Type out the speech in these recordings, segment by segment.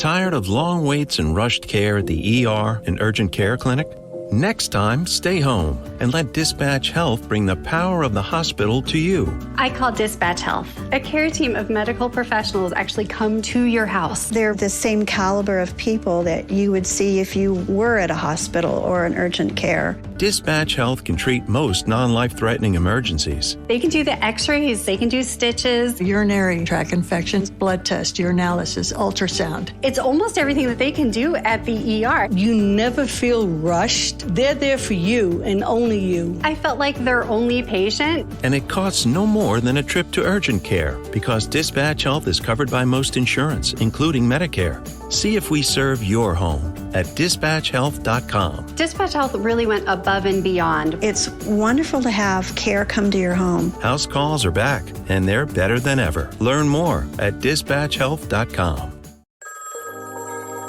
Tired of long waits and rushed care at the ER and urgent care clinic? Next time, stay home and let Dispatch Health bring the power of the hospital to you. I call Dispatch Health. A care team of medical professionals actually come to your house. They're the same caliber of people that you would see if you were at a hospital or an urgent care. Dispatch Health can treat most non-life-threatening emergencies. They can do the x-rays, they can do stitches, urinary tract infections, blood test, urinalysis, ultrasound. It's almost everything that they can do at the ER. You never feel rushed. They're there for you and only you. I felt like their only patient. And it costs no more than a trip to urgent care because Dispatch Health is covered by most insurance, including Medicare. See if we serve your home at dispatchhealth.com. Dispatch Health really went above and beyond. It's wonderful to have care come to your home. House calls are back, and they're better than ever. Learn more at dispatchhealth.com.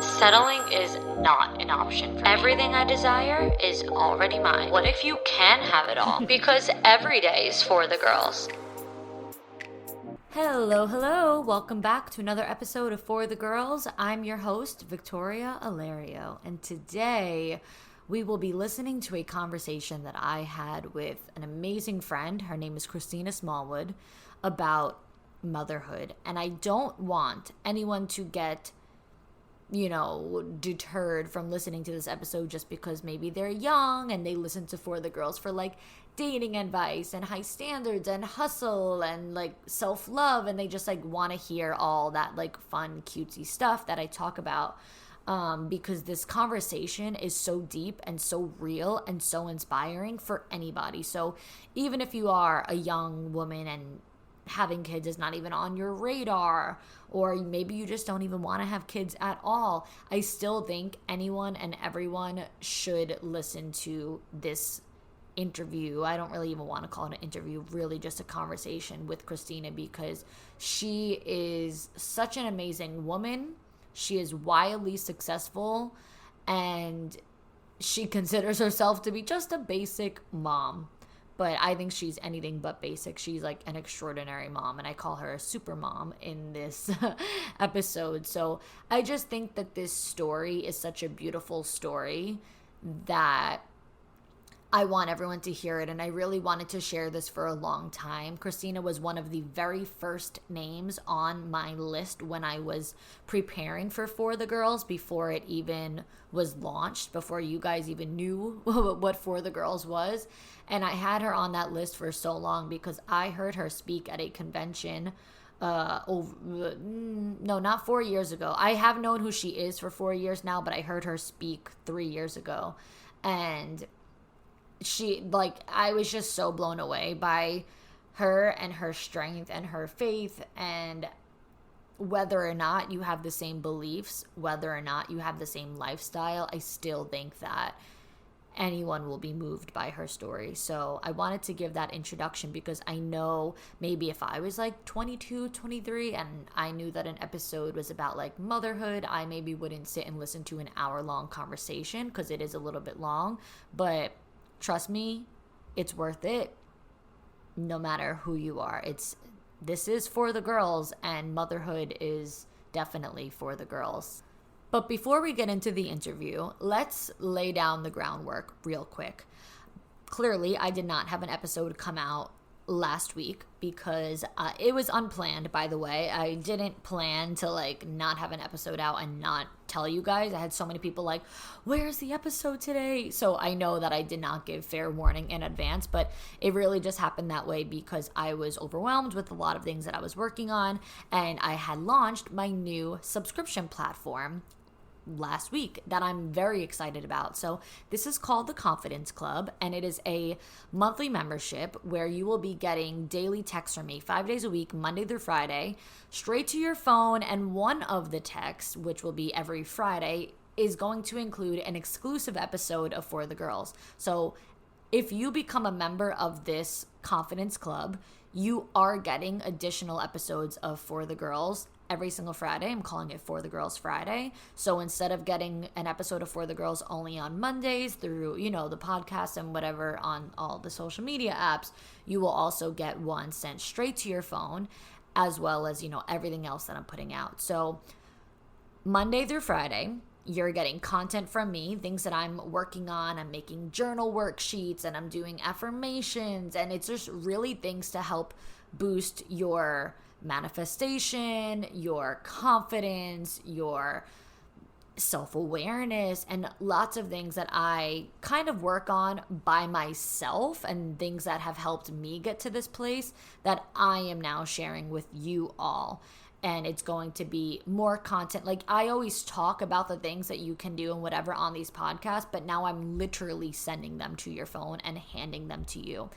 Settling is not an option for me. Everything I desire is already mine. What if you can have it all? Because every day is for the girls. Hello. Welcome back to another episode of For the Girls. I'm your host, Victoria Alario, and today we will be listening to a conversation that I had with an amazing friend. Her name is Christina Smallwood, about motherhood. And I don't want anyone to get deterred from listening to this episode just because maybe they're young and they listen to For the Girls for like dating advice and high standards and hustle and like self-love, and they just like want to hear all that like fun cutesy stuff that I talk about, because this conversation is so deep and so real and so inspiring for anybody. So even if you are a young woman and having kids is not even on your radar, or maybe you just don't even want to have kids at all, I still think anyone and everyone should listen to this interview. I don't really even want to call it an interview, really just a conversation with Christina, because she is such an amazing woman. She is wildly successful, and she considers herself to be just a basic mom. But I think she's anything but basic. She's like an extraordinary mom, and I call her a super mom in this episode. So I just think that this story is such a beautiful story that I want everyone to hear it, and I really wanted to share this for a long time. Christina was one of the very first names on my list when I was preparing for the Girls, before it even was launched, before you guys even knew what For the Girls was. And I had her on that list for so long because I heard her speak at a convention not 4 years ago. I have known who she is for 4 years now, but I heard her speak 3 years ago. And I was just so blown away by her and her strength and her faith, and whether or not you have the same beliefs, whether or not you have the same lifestyle, I still think that anyone will be moved by her story. So I wanted to give that introduction because I know maybe if I was like 22, 23 and I knew that an episode was about like motherhood, I maybe wouldn't sit and listen to an hour-long conversation because it is a little bit long. But trust me, it's worth it no matter who you are. This is for the girls, and motherhood is definitely for the girls. But before we get into the interview, let's lay down the groundwork real quick. Clearly, I did not have an episode come out last week because it was unplanned, by the way. I didn't plan to like not have an episode out and not tell you guys. I had so many people like, where's the episode today? So I know that I did not give fair warning in advance, but it really just happened that way because I was overwhelmed with a lot of things that I was working on, and I had launched my new subscription platform last week that I'm very excited about. So this is called the Confidence Club, and it is a monthly membership where you will be getting daily texts from me 5 days a week, Monday through Friday, straight to your phone. And one of the texts, which will be every Friday, is going to include an exclusive episode of For the Girls. So if you become a member of this Confidence Club, you are getting additional episodes of For the Girls every single Friday. I'm calling it For the Girls Friday. So instead of getting an episode of For the Girls only on Mondays through, the podcast and whatever on all the social media apps, you will also get one sent straight to your phone, as well as, everything else that I'm putting out. So Monday through Friday, you're getting content from me, things that I'm working on. I'm making journal worksheets and I'm doing affirmations, and it's just really things to help boost your manifestation, your confidence, your self-awareness, and lots of things that I kind of work on by myself, and things that have helped me get to this place that I am now sharing with you all. And it's going to be more content. Like, I always talk about the things that you can do and whatever on these podcasts, but now I'm literally sending them to your phone and handing them to you.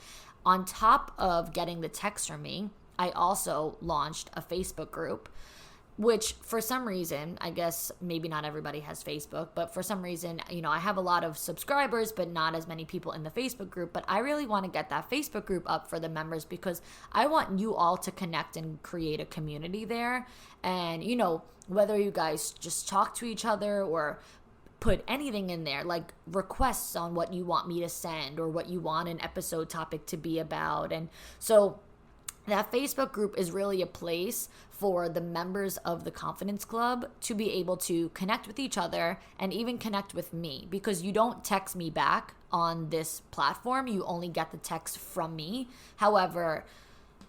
On top of getting the text from me, I also launched a Facebook group, which for some reason, I guess maybe not everybody has Facebook, but for some reason, I have a lot of subscribers, but not as many people in the Facebook group. But I really want to get that Facebook group up for the members, because I want you all to connect and create a community there. And, whether you guys just talk to each other or put anything in there, like requests on what you want me to send or what you want an episode topic to be about. And so that Facebook group is really a place for the members of the Confidence Club to be able to connect with each other and even connect with me, because you don't text me back on this platform. You only get the text from me. However,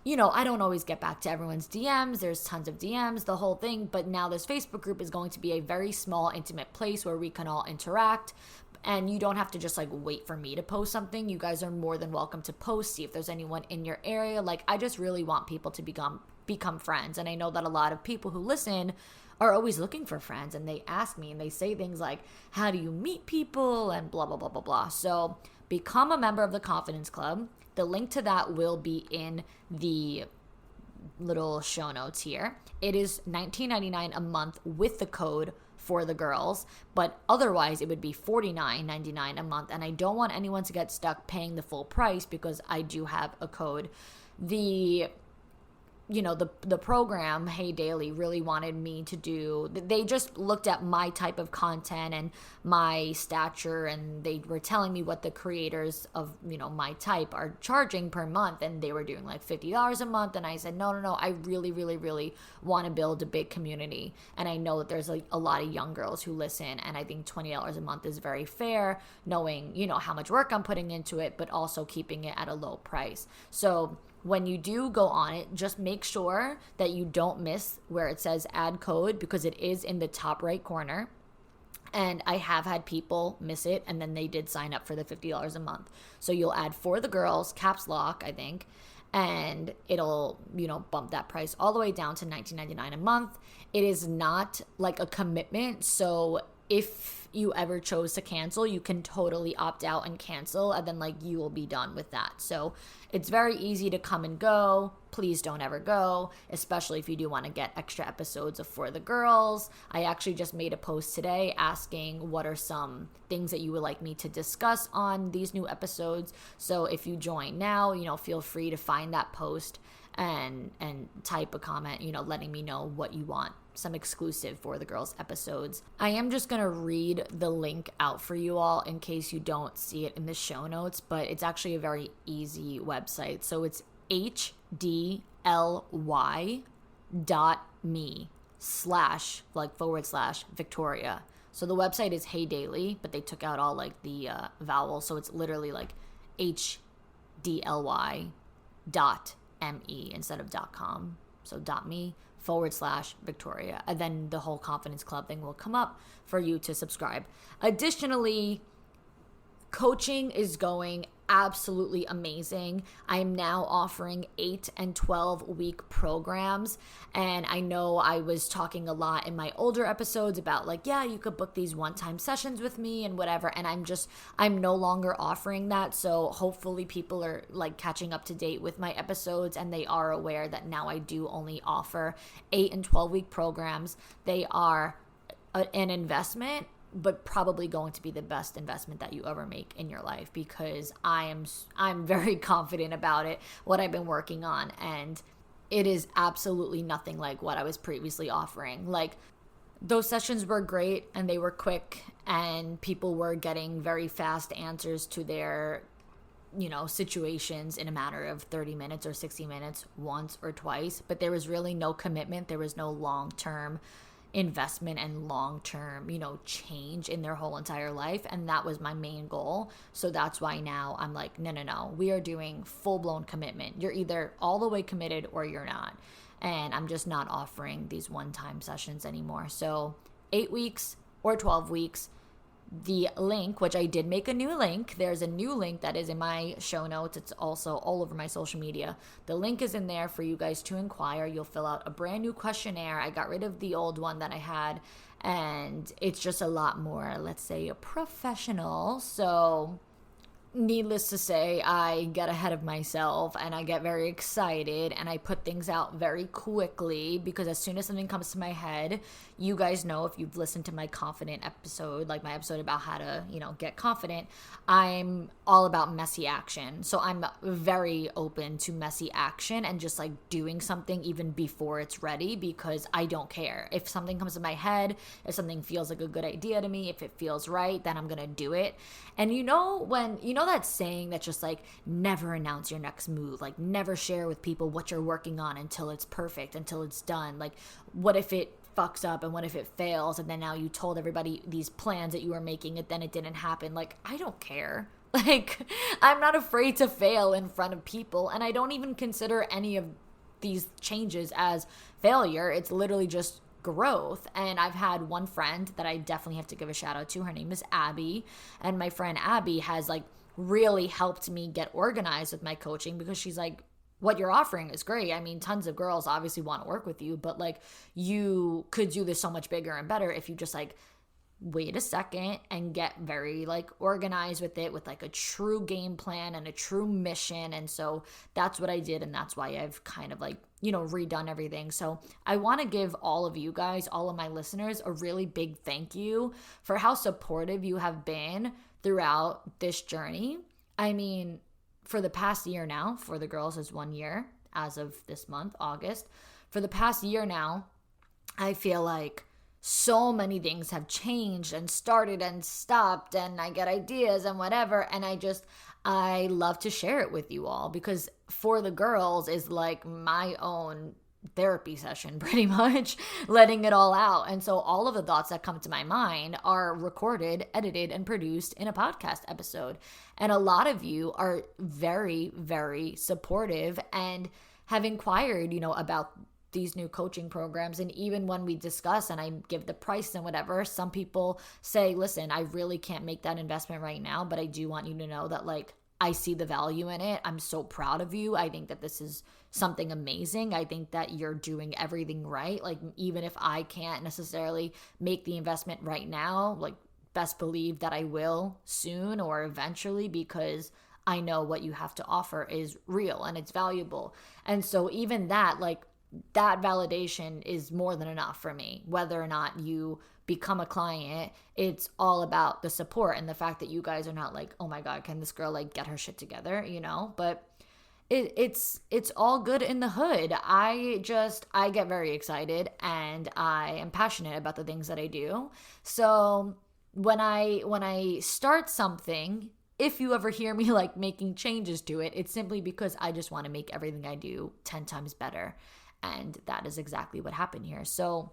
I don't always get back to everyone's DMs. There's tons of DMs, the whole thing. But now this Facebook group is going to be a very small, intimate place where we can all interact. And you don't have to just wait for me to post something. You guys are more than welcome to post, see if there's anyone in your area. I just really want people to become friends. And I know that a lot of people who listen are always looking for friends, and they ask me and they say things like, how do you meet people, and blah, blah, blah, blah, blah. So become a member of the Confidence Club. The link to that will be in the little show notes here. It is $19.99 a month with the code for the girls, but otherwise it would be $49.99 a month. And I don't want anyone to get stuck paying the full price, because I do have a code. The program, Hey Daily, really wanted me to do, they just looked at my type of content and my stature, and they were telling me what the creators of, my type are charging per month, and they were doing $50 a month. And I said, no, I really, really, really want to build a big community. And I know that there's a lot of young girls who listen, and I think $20 a month is very fair, knowing, how much work I'm putting into it, but also keeping it at a low price. So when you do go on it, just make sure that you don't miss where it says add code, because it is in the top right corner. And I have had people miss it, and then they did sign up for the $50 a month. So you'll add for the girls, caps lock, I think, and it'll, bump that price all the way down to $19.99 a month. It is not a commitment. So if you ever chose to cancel, you can totally opt out and cancel, and then you will be done with that. So it's very easy to come and go. Please don't ever go, especially if you do want to get extra episodes of For the Girls. I actually just made a post today asking what are some things that you would like me to discuss on these new episodes. So if you join now, feel free to find that post and type a comment, letting me know what you want, some exclusive For the Girls episodes. I am just going to read the link out for you all in case you don't see it in the show notes, but it's actually a very easy website. So it's hdly.me/Victoria. So the website is Hey Daily, but they took out all the vowels. So it's literally HDLY.me instead of .com. So .me/Victoria. And then the whole Confidence Club thing will come up for you to subscribe. Additionally, coaching is going absolutely amazing. I am now offering 8 and 12 week programs. And I know I was talking a lot in my older episodes about you could book these one-time sessions with me and whatever. And I'm no longer offering that. So hopefully people are catching up to date with my episodes, and they are aware that now I do only offer 8 and 12 week programs. They are an investment, but probably going to be the best investment that you ever make in your life, because I'm very confident about it, what I've been working on, and it is absolutely nothing like what I was previously offering. Those sessions were great, and they were quick, and people were getting very fast answers to their situations in a matter of 30 minutes or 60 minutes once or twice, but there was really no commitment. There was no long-term investment and long-term, change in their whole entire life. And that was my main goal. So that's why now I'm like, no, we are doing full-blown commitment. You're either all the way committed or you're not. And I'm just not offering these one-time sessions anymore. So 8 weeks or 12 weeks. The link, which I did make a new link, there's a new link that is in my show notes. It's also all over my social media. The link is in there for you guys to inquire. You'll fill out a brand new questionnaire. I got rid of the old one that I had, and it's just a lot more, let's say, professional. So needless to say, I get ahead of myself and I get very excited and I put things out very quickly, because as soon as something comes to my head, you guys know, if you've listened to my confident episode, like my episode about how to, get confident, I'm all about messy action. So I'm very open to messy action and just like doing something even before it's ready, because I don't care. If something comes to my head, if something feels like a good idea to me, if it feels right, then I'm going to do it. And that saying that's just like, never announce your next move, like never share with people what you're working on until it's perfect, until it's done. Like, what if it fucks up and what if it fails, and then now you told everybody these plans that you were making and then it didn't happen? Like, I don't care. Like, I'm not afraid to fail in front of people, and I don't even consider any of these changes as failure. It's literally just growth. And I've had one friend that I definitely have to give a shout out to. Her name is Abby, and my friend Abby has like really helped me get organized with my coaching, because she's like, what you're offering is great. I mean, tons of girls obviously want to work with you, but like, you could do this so much bigger and better if you just like wait a second and get very like organized with it, with like a true game plan and a true mission. And so that's what I did, and that's why I've kind of like, redone everything. So I want to give all of you guys, all of my listeners, a really big thank you for how supportive you have been throughout this journey. I mean, for the past year now, for the girls is 1 year as of this month, August. For the past year now, I feel like so many things have changed and started and stopped, and I get ideas and whatever. And I love to share it with you all, because For the Girls is like my own therapy session, pretty much, letting it all out. And so all of the thoughts that come to my mind are recorded, edited, and produced in a podcast episode. And a lot of you are very, very supportive and have inquired, about these new coaching programs. And even when we discuss and I give the price and whatever, some people say, listen, I really can't make that investment right now, but I do want you to know that like, I see the value in it. I'm so proud of you. I think that this is something amazing. I think that you're doing everything right. Like, even if I can't necessarily make the investment right now, like, best believe that I will soon or eventually, because I know what you have to offer is real and it's valuable. And so even that, like, that validation is more than enough for me. Whether or not you become a client, it's all about the support and the fact that you guys are not like, oh my God, can this girl like get her shit together, But it's all good in the hood. I get very excited and I am passionate about the things that I do. So when I start something, if you ever hear me like making changes to it, it's simply because I just want to make everything I do 10 times better. And that is exactly what happened here. So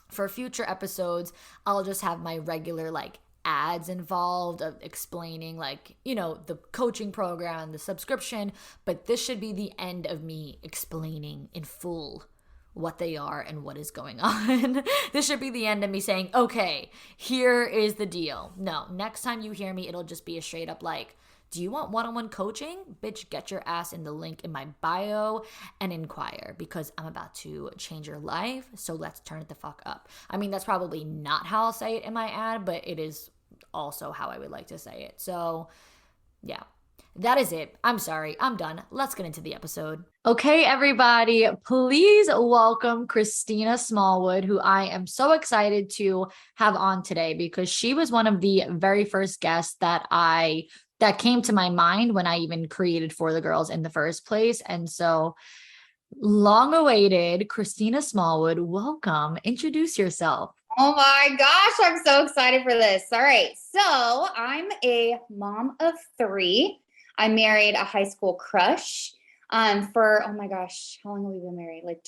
for future episodes, I'll just have my regular like ads involved of explaining like, the coaching program and the subscription. But this should be the end of me explaining in full what they are and what is going on. This should be the end of me saying, okay, here is the deal. No, next time you hear me, it'll just be a straight up like, do you want one-on-one coaching? Bitch, get your ass in the link in my bio and inquire, because I'm about to change your life. So let's turn it the fuck up. I mean, that's probably not how I'll say it in my ad, but it is also how I would like to say it. So yeah, that is it. I'm sorry. I'm done. Let's get into the episode. Okay, everybody, please welcome Christina Smallwood, who I am so excited to have on today, because she was one of the very first guests that came to my mind when I even created For the Girls in the first place. And so long awaited, Christina Smallwood, welcome. Introduce yourself. Oh my gosh, I'm so excited for this. All right. So I'm a mom of 3. I married a high school crush for, oh my gosh, how long have we been married? Like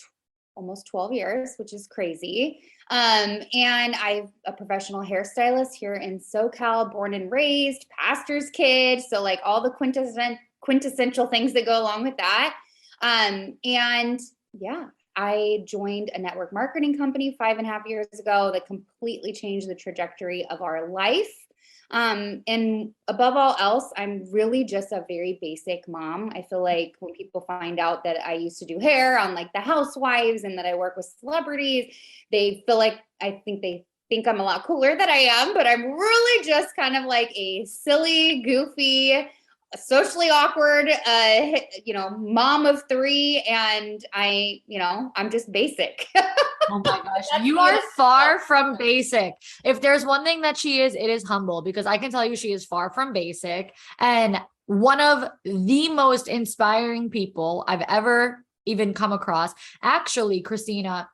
almost 12 years, which is crazy. And I'm a professional hairstylist here in SoCal, born and raised, pastor's kid. So like all the quintessential things that go along with that. And yeah, I joined a network marketing company 5.5 years ago that completely changed the trajectory of our life. And above all else, I'm really just a very basic mom. I feel like when people find out that I used to do hair on like the Housewives and that I work with celebrities, they feel like they think I'm a lot cooler than I am, but I'm really just kind of like a silly, goofy, socially awkward, mom of 3. And I'm just basic. Oh my gosh, you are far from basic. If there's one thing that she is, it is humble, because I can tell you she is far from basic and one of the most inspiring people I've ever even come across. Actually, Christina,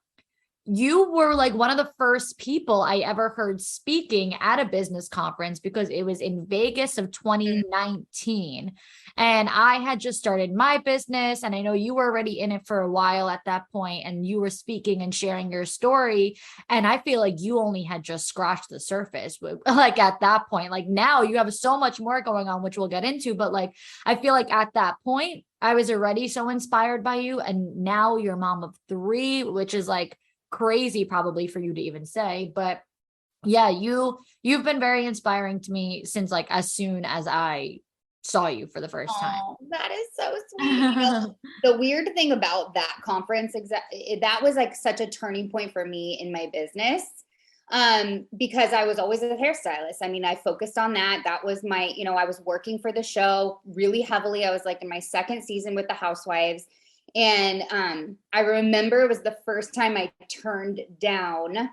you were like one of the first people I ever heard speaking at a business conference, because it was in Vegas of 2019. And I had just started my business, and I know you were already in it for a while at that point, and you were speaking and sharing your story. And I feel like you only had just scratched the surface, like at that point. Like now you have so much more going on, which we'll get into. But like, I feel like at that point, I was already so inspired by you. And now you're mom of 3, which is like crazy probably for you to even say. But yeah, you've been very inspiring to me since like as soon as I saw you for the first time. That is so sweet. The weird thing about that conference, that was like such a turning point for me in my business. Because I was always a hairstylist. I mean, I focused on that. That was my, I was working for the show really heavily. I was like in my 2nd season with the Housewives. And I remember it was the first time I turned down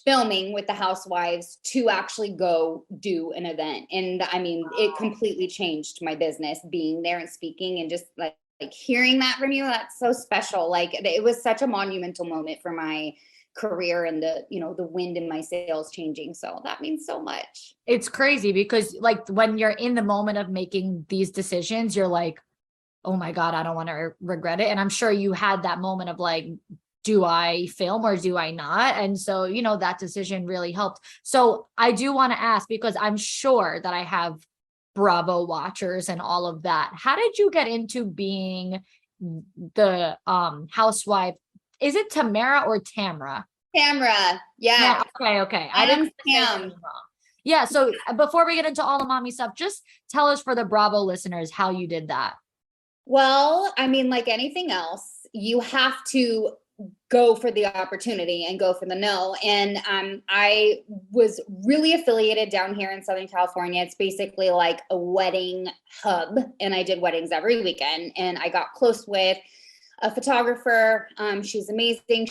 filming with the Housewives to actually go do an event. And I mean, it completely changed my business, being there and speaking and just like hearing that from you. That's so special. Like it was such a monumental moment for my career and the wind in my sails changing. So that means so much. It's crazy because like when you're in the moment of making these decisions, you're like, oh my God, I don't want to regret it. And I'm sure you had that moment of like, do I film or do I not? And so, that decision really helped. So I do want to ask, because I'm sure that I have Bravo watchers and all of that. How did you get into being the housewife? Is it Tamara or Tamra? Tamra. Yeah. Okay. I didn't say anything wrong. Yeah. So before we get into all the mommy stuff, just tell us for the Bravo listeners how you did that. Well, I mean, like anything else, you have to go for the opportunity and go for the no. And I was really affiliated down here in Southern California. It's basically like a wedding hub, and I did weddings every weekend. And I got close with a photographer. She's amazing.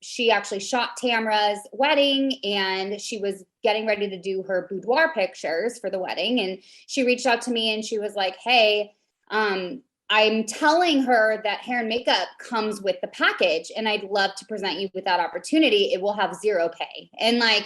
She actually shot Tamra's wedding, and she was getting ready to do her boudoir pictures for the wedding. And she reached out to me and she was like, hey, I'm telling her that hair and makeup comes with the package, and I'd love to present you with that opportunity. It will have 0 pay. And like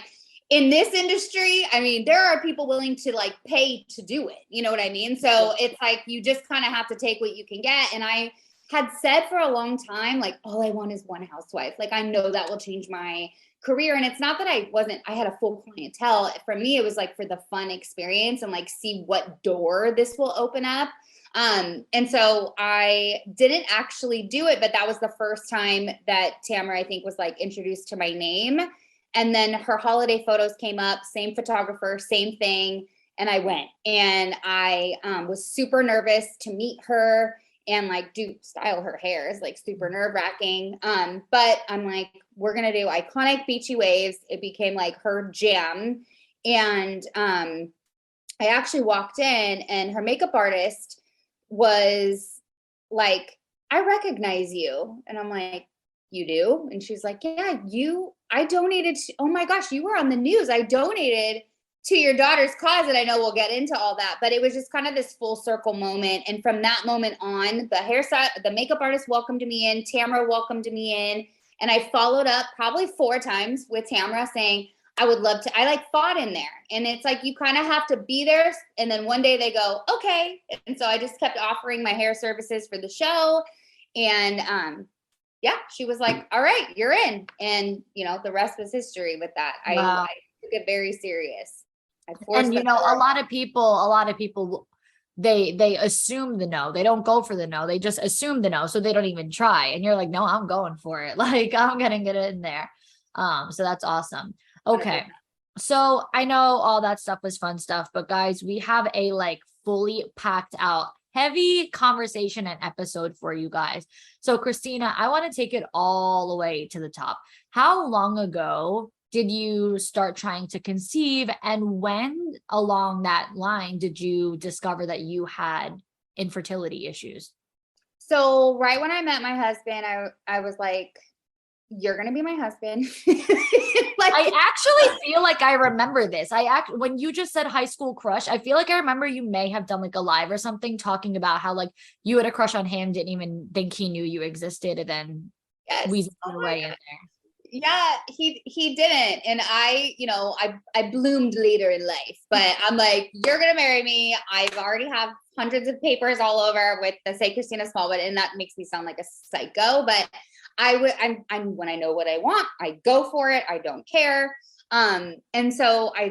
in this industry, I mean, there are people willing to like pay to do it. You know what I mean? So it's like, you just kind of have to take what you can get. And I had said for a long time, like, all I want is one housewife. Like, I know that will change my career. And it's not that I had a full clientele. For me, it was like for the fun experience and like see what door this will open up. And so I didn't actually do it, but that was the first time that Tamara, I think, was like introduced to my name. And then her holiday photos came up, same photographer, same thing. And I went, and I was super nervous to meet her and like style her hair is like super nerve wracking. But I'm like, we're going to do iconic beachy waves. It became like her jam. And I actually walked in, and her makeup artist was like, I recognize you. And I'm like, you do? And she's like, yeah, I donated. Oh my gosh, you were on the news. I donated to your daughter's cause. And I know we'll get into all that, but it was just kind of this full circle moment. And from that moment on, the makeup artist welcomed me in, Tamara welcomed me in. And I followed up probably 4 times with Tamara saying, I would love to. I like fought in there. And it's like, you kind of have to be there. And then one day they go, okay. And so I just kept offering my hair services for the show. And yeah, she was like, all right, you're in. And, you know, the rest was history with that. Wow. I took it very serious. And you know, a lot of people they assume the no. They don't go for the no. They just assume the no, so they don't even try. And you're like, no, I'm going for it. Like, I'm gonna get it in there. So that's awesome. Okay. So I know all that stuff was fun stuff, but guys, we have a like fully packed out heavy conversation and episode for you guys. So Christina, I want to take it all the way to the top. How long ago did you start trying to conceive, and when along that line did you discover that you had infertility issues? So right when I met my husband, I was like, you're going to be my husband. Like, I actually feel like I remember this. When you just said high school crush, I feel like I remember you may have done like a live or something talking about how like you had a crush on him, didn't even think he knew you existed, and then yes. we went away in there. Yeah, he didn't. And I, you know, I bloomed later in life, but I'm like, you're going to marry me. I've already have hundreds of papers all over with the say Christina Smallwood. And that makes me sound like a psycho, but I'm when I know what I want, I go for it. I don't care. And so I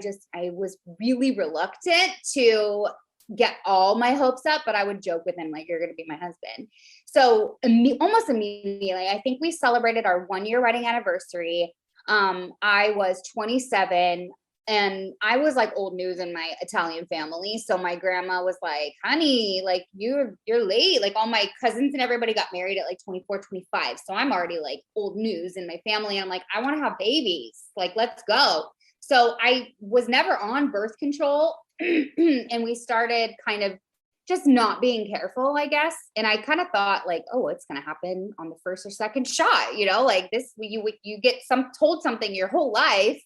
was really reluctant to get all my hopes up, but I would joke with him, like, you're going to be my husband. So almost immediately, I think we celebrated our 1-year wedding anniversary. I was 27 and I was like old news in my Italian family. So my grandma was like, honey, like you're late. Like all my cousins and everybody got married at like 24, 25. So I'm already like old news in my family. I'm like, I want to have babies. Like, let's go. So I was never on birth control. And we started kind of just not being careful, I guess. And I kind of thought like, oh, it's going to happen on the first or second shot, you know, like this, you get told something your whole life.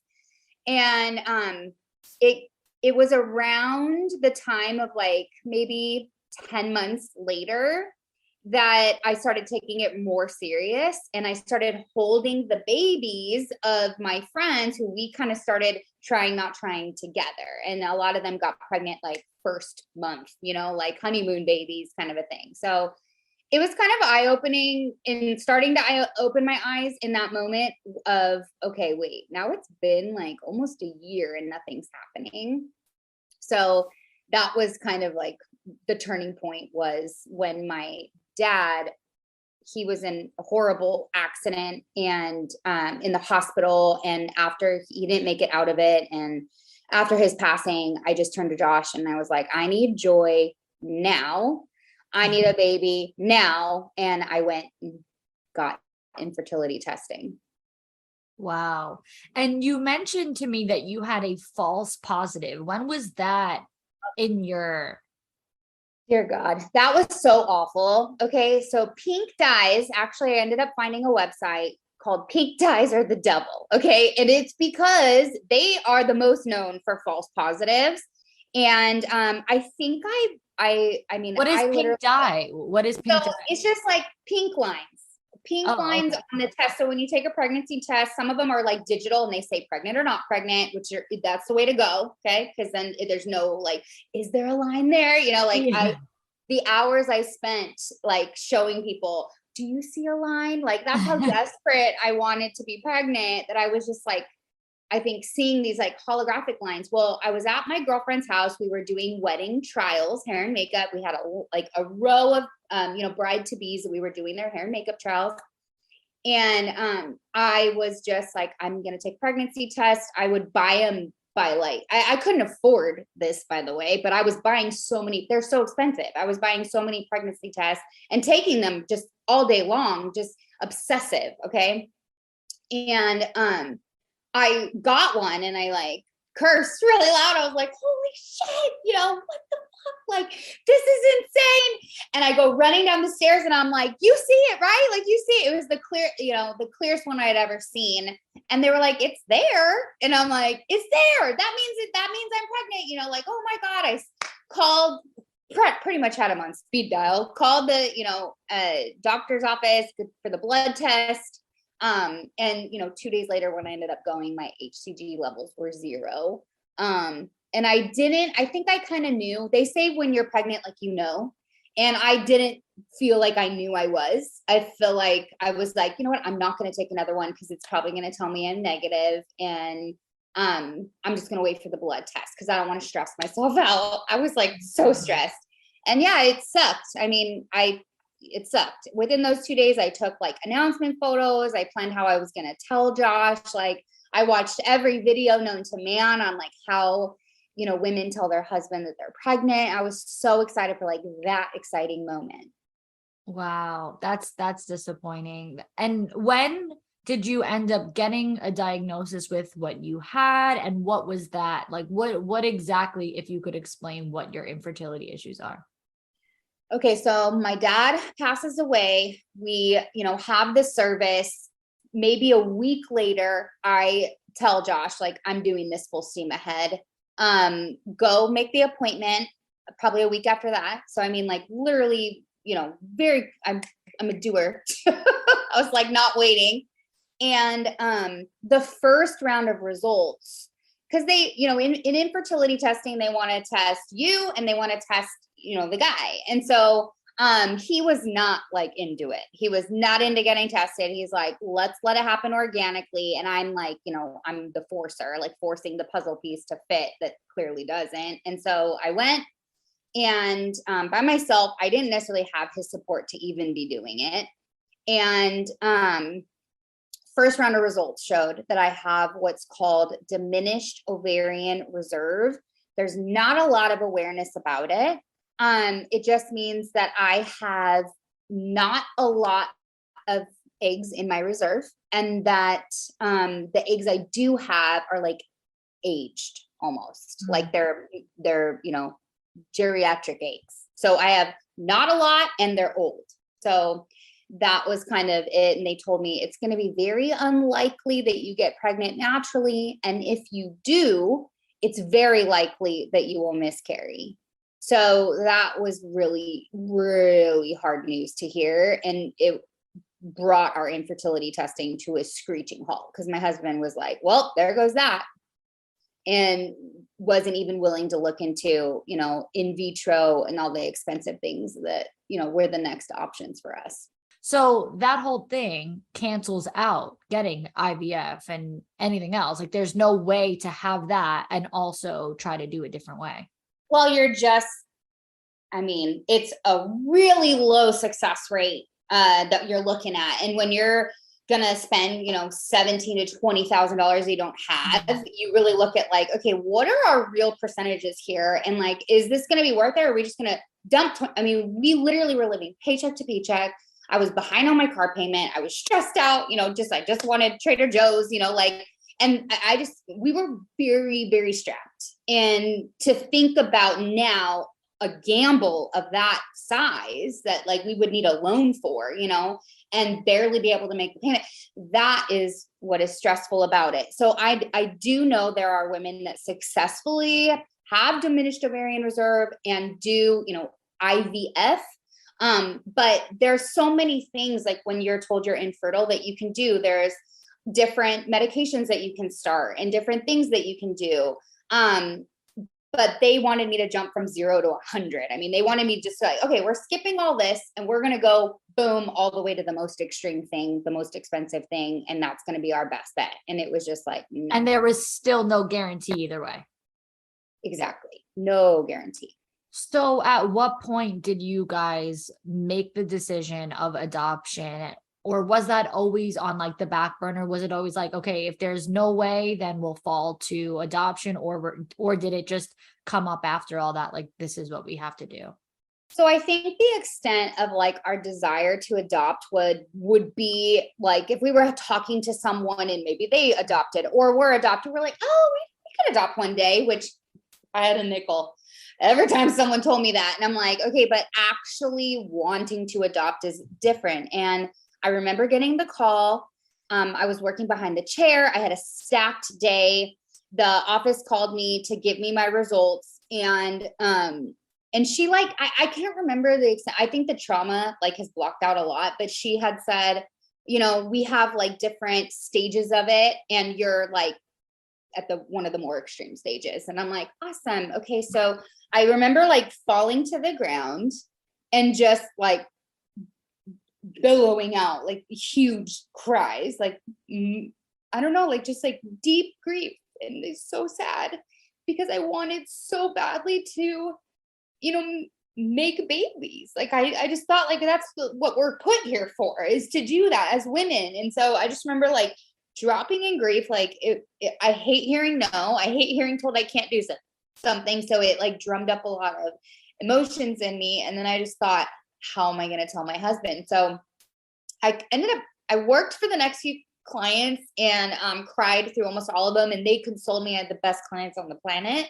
And it was around the time of like maybe 10 months later that I started taking it more serious, and I started holding the babies of my friends who we kind of started not trying together. And a lot of them got pregnant like first month, you know, like honeymoon babies kind of a thing. So it was kind of eye-opening and starting to open my eyes in that moment of, okay, wait, now it's been like almost a year and nothing's happening. So that was kind of like the turning point, was when my dad, he was in a horrible accident and in the hospital. And after he didn't make it out of it, and after his passing, I just turned to Josh and I was like, I need joy now. I need a baby now. And I went and got infertility testing. Wow. And you mentioned to me that you had a false positive. When was that in your... Dear God, that was so awful. Okay, so pink dyes, actually I ended up finding a website called Pink Dyes Are the Devil. Okay, and it's because they are the most known for false positives. And I think I mean, what is pink dye? What is pink dye? It's just like pink lines. Lines okay. On the test. So when you take a pregnancy test, some of them are like digital and they say pregnant or not pregnant, that's the way to go. Okay. Cause then there's no like, is there a line there? You know, like the hours I spent like showing people, do you see a line? Like that's how desperate I wanted to be pregnant, that I was just like, I think seeing these like holographic lines. Well, I was at my girlfriend's house. We were doing wedding trials, hair and makeup. We had a row of, bride-to-bees that we were doing their hair and makeup trials. And I was just like, I'm going to take pregnancy tests. I would buy them by like, I couldn't afford this, by the way, but I was buying so many, they're so expensive. I was buying so many pregnancy tests and taking them just all day long, just obsessive. Okay. And, I got one and I like cursed really loud. I was like, holy shit, what the fuck? Like, this is insane. And I go running down the stairs and I'm like, you see it, right? Like you see it. It was the clearest one I had ever seen. And they were like, it's there. And I'm like, it's there. That means I'm pregnant, like, oh my God. I called, pretty much had him on speed dial, called the, doctor's office for the blood test. And 2 days later when I ended up going, my HCG levels were 0. And I think I kind of knew. They say when you're pregnant, like, and I didn't feel like I knew I was. I feel like I was like, you know what, I'm not going to take another one because it's probably going to tell me I'm negative, and I'm just going to wait for the blood test because I don't want to stress myself out. I was like so stressed. And yeah, it sucked. I mean, it sucked. Within those 2 days, I took like announcement photos. I planned how I was going to tell Josh. Like, I watched every video known to man on like how, you know, women tell their husband that they're pregnant. I was so excited for like that exciting moment. Wow, that's disappointing. And when did you end up getting a diagnosis with what you had, and what was that? Like what exactly, if you could explain what your infertility issues are? Okay, so my dad passes away. We, you know, have the service. Maybe a week later, I tell Josh, like, I'm doing this full steam ahead. Go make the appointment. Probably a week after that. So I mean, like, literally, you know, I'm a doer. I was like not waiting. And the first round of results, because they, you know, in infertility testing, they want to test you and they want to test, you know, the guy. And so he was not like into it. He was not into getting tested. He's like, let's let it happen organically. And I'm like, you know, I'm the forcer, like forcing the puzzle piece to fit that clearly doesn't. And so I went, and by myself, I didn't necessarily have his support to even be doing it. And first round of results showed that I have what's called diminished ovarian reserve. There's not a lot of awareness about it. It just means that I have not a lot of eggs in my reserve, and that the eggs I do have are like aged almost, like they're, you know, geriatric eggs. So I have not a lot and they're old. So that was kind of it. And they told me it's going to be very unlikely that you get pregnant naturally. And if you do, it's very likely that you will miscarry. So that was really, really hard news to hear. And it brought our infertility testing to a screeching halt, because my husband was like, well, there goes that. And wasn't even willing to look into, you know, in vitro and all the expensive things that, you know, were the next options for us. So that whole thing cancels out getting IVF and anything else. Like, there's no way to have that and also try to do a different way. Well, I mean, it's a really low success rate that you're looking at. And when you're gonna spend, you know, $17,000 to $20,000 you don't have, you really look at like, okay, what are our real percentages here? And like, is this gonna be worth it? Or are we just gonna dump? I mean, we literally were living paycheck to paycheck. I was behind on my car payment. I was stressed out, you know, I just wanted Trader Joe's, you know, like, and we were very, very strapped. And to think about now, a gamble of that size that like we would need a loan for, you know, and barely be able to make the payment. That is what is stressful about it. So I do know there are women that successfully have diminished ovarian reserve and do, you know, IVF. But there's so many things, like when you're told you're infertile, that you can do. There's different medications that you can start and different things that you can do. But they wanted me to jump from 0 to 100. I mean, they wanted me just to like, okay, we're skipping all this and we're going to go boom, all the way to the most extreme thing, the most expensive thing. And that's going to be our best bet. And it was just like, no. And there was still no guarantee either way. Exactly. No guarantee. So at what point did you guys make the decision of adoption? Or was that always on like the back burner? Was it always like, okay, if there's no way, then we'll fall to adoption? Or did it just come up after all that? Like, this is what we have to do. So I think the extent of like our desire to adopt would be like, if we were talking to someone and maybe they adopted or were adopted, we're like, oh, we could adopt one day, which I had a nickel every time someone told me that. And I'm like, okay, but actually wanting to adopt is different. And I remember getting the call. I was working behind the chair. I had a stacked day. The office called me to give me my results. And she like, I can't remember the extent. I think the trauma like has blocked out a lot, but she had said, you know, we have like different stages of it. And you're like at one of the more extreme stages. And I'm like, awesome. Okay. So I remember like falling to the ground and just like billowing out like huge cries, like, I don't know, like just like deep grief. And it's so sad because I wanted so badly to, make babies. Like I just thought like that's what we're put here for, is to do that as women. And so I just remember like dropping in grief. Like I hate hearing no. I hate hearing told I can't do something. So it like drummed up a lot of emotions in me. And then I just thought, how am I going to tell my husband? So I worked for the next few clients and cried through almost all of them. And they consoled me. I had the best clients on the planet.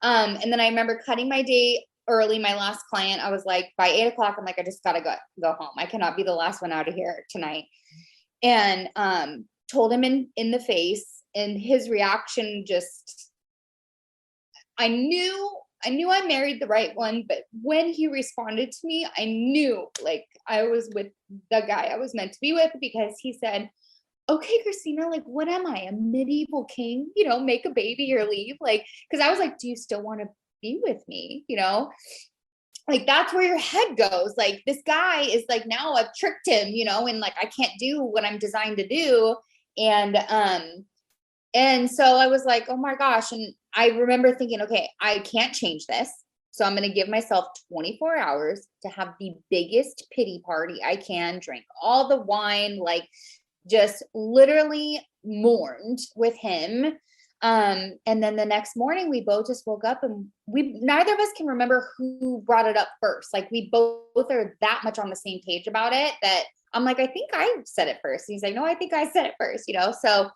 And then I remember cutting my day early. My last client, I was like, by 8:00, I'm like, I just got to go home. I cannot be the last one out of here tonight. And told him in the face, and his reaction just, I knew I married the right one, but when he responded to me, I knew like I was with the guy I was meant to be with, because he said, okay, Christina, like, what am I, a medieval king, make a baby or leave? Like, cause I was like, do you still want to be with me? Like, that's where your head goes. Like, this guy is like, now I've tricked him, and like, I can't do what I'm designed to do. And so I was like, oh my gosh. And I remember thinking, okay, I can't change this. So I'm going to give myself 24 hours to have the biggest pity party I can, drink all the wine, like just literally mourned with him. And then the next morning we both just woke up, and neither of us can remember who brought it up first. Like, we both are that much on the same page about it that I'm like, I think I said it first. And he's like, no, I think I said it first, So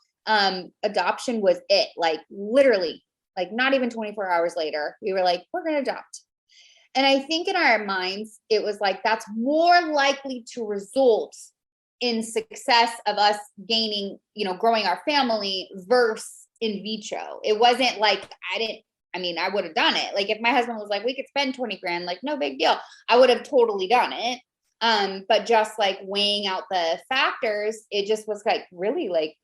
adoption was it, like literally, like not even 24 hours later, we were like, we're going to adopt. And I think in our minds, it was like, that's more likely to result in success of us gaining, growing our family versus in vitro. It wasn't like, I would have done it. Like, if my husband was like, we could spend 20 grand, like, no big deal, I would have totally done it. But just like weighing out the factors, it just was like really like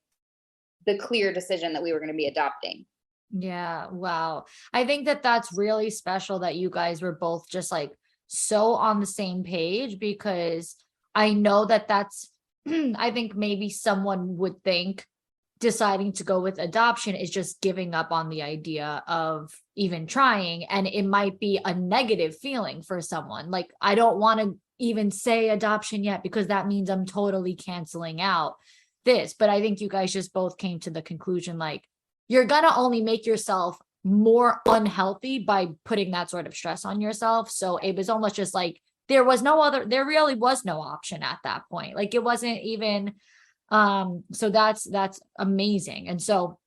the clear decision that we were going to be adopting. Yeah. Wow. I think that that's really special that you guys were both just like so on the same page, because I know that that's, I think maybe someone would think deciding to go with adoption is just giving up on the idea of even trying. And it might be a negative feeling for someone. Like, I don't want to even say adoption yet because that means I'm totally canceling out this. But I think you guys just both came to the conclusion, like, you're going to only make yourself more unhealthy by putting that sort of stress on yourself. So it was almost just like, there really was no option at that point. Like, it wasn't even, so that's amazing. And so,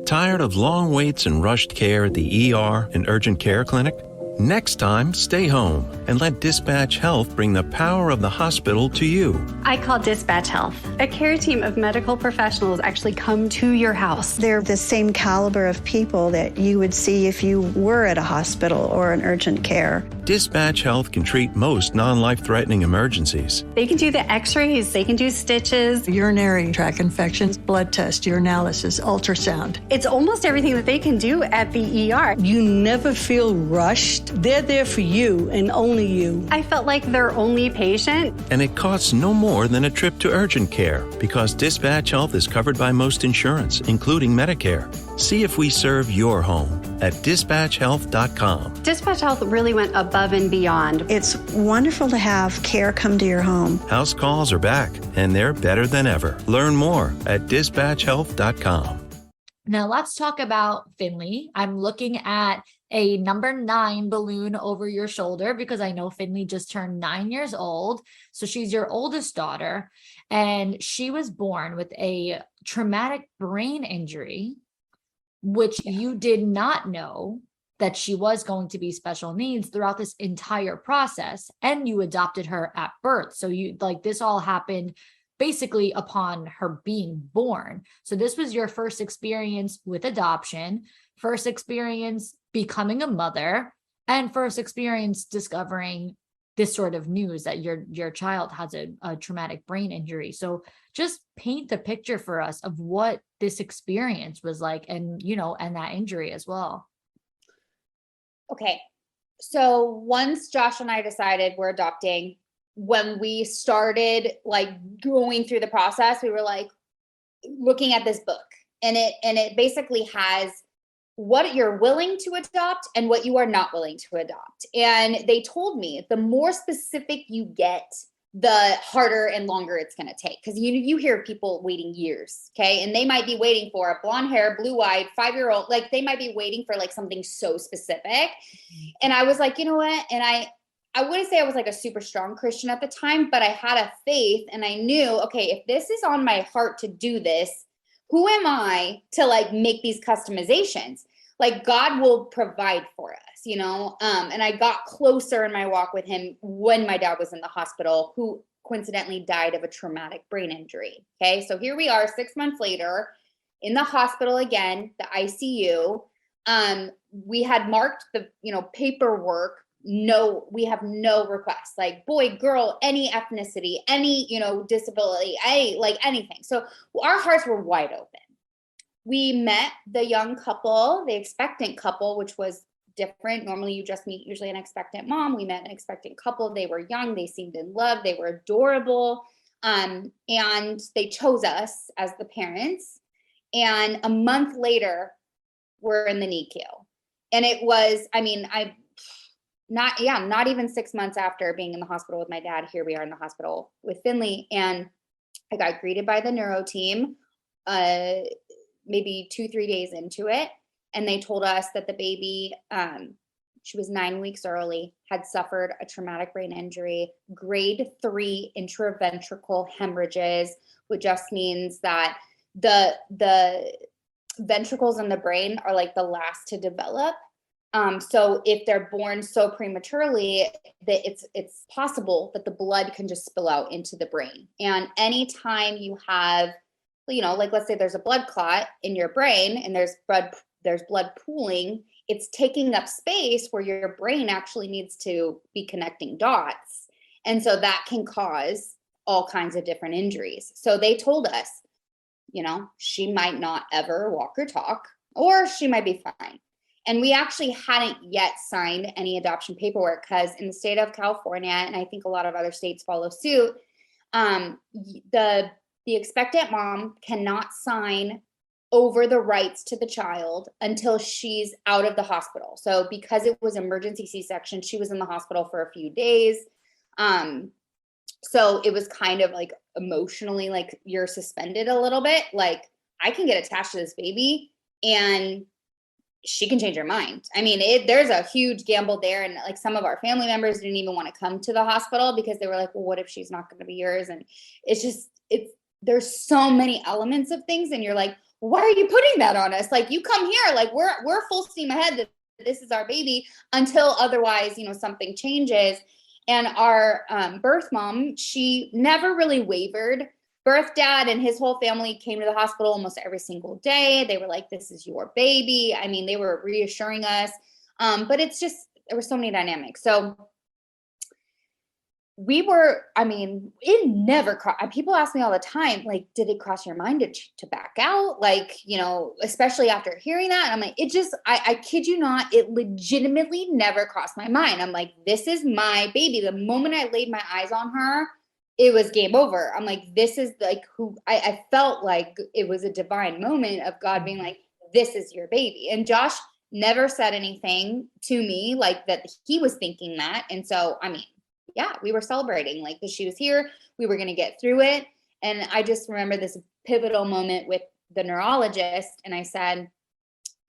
Tired of long waits and rushed care at the ER and urgent care clinic? Next time, stay home and let Dispatch Health bring the power of the hospital to you. I call Dispatch Health. A care team of medical professionals actually come to your house. They're the same caliber of people that you would see if you were at a hospital or an urgent care. Dispatch Health can treat most non-life-threatening emergencies. They can do the x-rays, they can do stitches. Urinary tract infections, blood test, urinalysis, ultrasound. It's almost everything that they can do at the ER. You never feel rushed. They're there for you and only you. I felt like their only patient. And it costs no more than a trip to urgent care because Dispatch Health is covered by most insurance, including Medicare. See if we serve your home at dispatchhealth.com. Dispatch Health really went above and beyond. It's wonderful to have care come to your home. House calls are back, and they're better than ever. Learn more at dispatchhealth.com. now let's talk about Finley. I'm looking at a number 9 balloon over your shoulder because I know Finley just turned 9 years old. So she's your oldest daughter, and she was born with a traumatic brain injury, which you did not know that she was going to be special needs throughout this entire process. And you adopted her at birth. So this all happened basically upon her being born. So this was your first experience with adoption, first experience becoming a mother, and first experience discovering this sort of news that your child has a traumatic brain injury. So just paint the picture for us of what this experience was like, and that injury as well. Okay. So once Josh and I decided we're adopting, when we started like going through the process, we were like looking at this book, and it basically has what you're willing to adopt and what you are not willing to adopt. And they told me the more specific you get, the harder and longer it's going to take. Because you hear people waiting years, okay? And they might be waiting for a blonde hair, blue-eyed, 5-year-old. Like they might be waiting for like something so specific. And I was like, you know what? And I wouldn't say I was like a super strong Christian at the time, but I had a faith, and I knew, okay, if this is on my heart to do this, who am I to like make these customizations? Like God will provide for us, you know? And I got closer in my walk with him when my dad was in the hospital, who coincidentally died of a traumatic brain injury. Okay. So here we are 6 months later in the hospital again, the ICU. We had marked the, paperwork. No, we have no requests, like boy, girl, any ethnicity, any, disability, anything. So our hearts were wide open. We met the young couple, the expectant couple, which was different. Normally you just meet usually an expectant mom. We met an expectant couple. They were young. They seemed in love. They were adorable. And they chose us as the parents. And a month later, we're in the NICU. And it was, not even 6 months after being in the hospital with my dad, here we are in the hospital with Finley. And I got greeted by the neuro team, maybe 2-3 days into it. And they told us that the baby, she was 9 weeks early, had suffered a traumatic brain injury, grade 3 intraventricular hemorrhages, which just means that the ventricles in the brain are like the last to develop. So if they're born so prematurely, that it's possible that the blood can just spill out into the brain. And anytime you have, like let's say there's a blood clot in your brain and there's blood pooling, it's taking up space where your brain actually needs to be connecting dots. And so that can cause all kinds of different injuries. So they told us, she might not ever walk or talk, or she might be fine. And we actually hadn't yet signed any adoption paperwork because in the state of California, and I think a lot of other states follow suit, the expectant mom cannot sign over the rights to the child until she's out of the hospital. So because it was emergency C-section, she was in the hospital for a few days. So it was kind of like emotionally, like you're suspended a little bit. Like I can get attached to this baby and she can change her mind. There's a huge gamble there. And like some of our family members didn't even want to come to the hospital because they were like, well, what if she's not going to be yours? And there's so many elements of things. And you're like, why are you putting that on us? Like you come here, like we're full steam ahead that this is our baby until otherwise, something changes. And our birth mom, she never really wavered. Birth dad and his whole family came to the hospital almost every single day. They were like, this is your baby. They were reassuring us. But it's just, there were so many dynamics. So we were, it never crossed. People ask me all the time, like, did it cross your mind to back out? Like, especially after hearing that. And I'm like, I kid you not, it legitimately never crossed my mind. I'm like, this is my baby. The moment I laid my eyes on her, it was game over. I'm like, this is like who I felt like it was a divine moment of God being like, this is your baby. And Josh never said anything to me like that he was thinking that. And so, yeah, we were celebrating like that she was here. We were going to get through it. And I just remember this pivotal moment with the neurologist. And I said,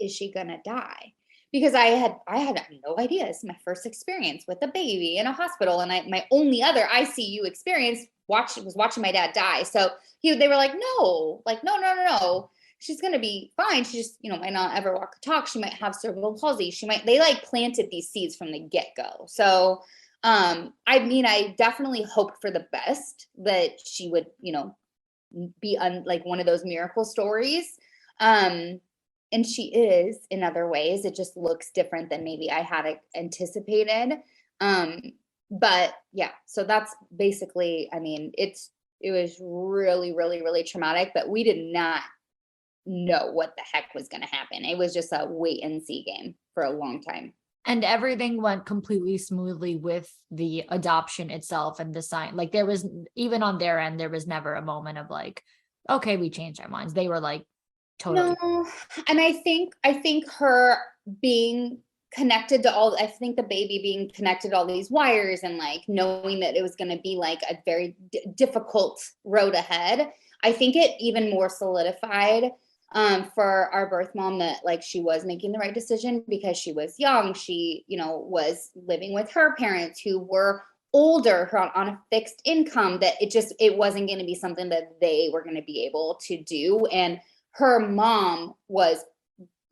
is she going to die? Because I had no idea. This is my first experience with a baby in a hospital. And my only other ICU experience was watching my dad die. So they were like, no. She's going to be fine. She just, might not ever walk or talk. She might have cerebral palsy. They like planted these seeds from the get-go. So, I definitely hoped for the best that she would, be like one of those miracle stories. And she is in other ways. It just looks different than maybe I had anticipated. But yeah, so that's basically, it was really, really, really traumatic, but we did not know what the heck was going to happen. It was just a wait and see game for a long time. And everything went completely smoothly with the adoption itself and the sign. Like there was, even on their end, there was never a moment of like, okay, we changed our minds. They were like totally. No. And I think her being connected to all, I think the baby being connected to all these wires and like knowing that it was going to be like a very difficult road ahead, I think it even more solidified for our birth mom that like she was making the right decision because she was young. She, was living with her parents who were older, on a fixed income, that it wasn't going to be something that they were going to be able to do. And her mom was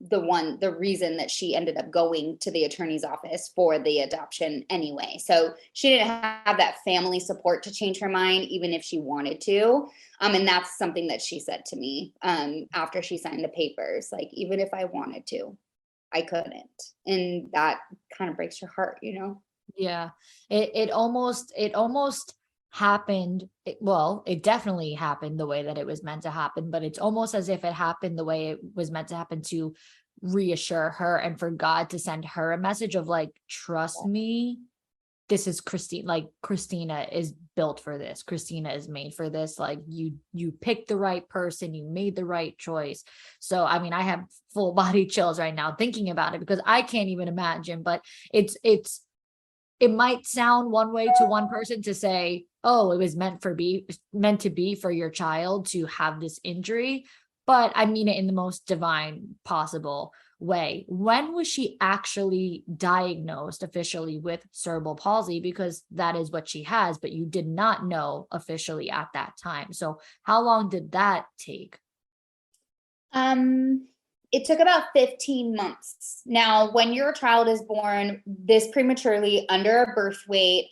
the reason that she ended up going to the attorney's office for the adoption anyway. So she didn't have that family support to change her mind, even if she wanted to. And that's something that she said to me after she signed the papers. Like, even if I wanted to, I couldn't. And that kind of breaks your heart, Yeah. It almost happened. It definitely happened the way that it was meant to happen, but it's almost as if it happened the way it was meant to happen to reassure her and for God to send her a message of like, trust me, this is Christine. Like, Christina is built for this. Christina is made for this. Like, you picked the right person, you made the right choice. So I mean, I have full body chills right now thinking about it because I can't even imagine, but it might sound one way to one person to say, oh, it was meant to be for your child to have this injury. But I mean it in the most divine possible way. When was she actually diagnosed officially with cerebral palsy? Because that is what she has, but you did not know officially at that time. So how long did that take? It took about 15 months. Now, when your child is born this prematurely under a birth weight,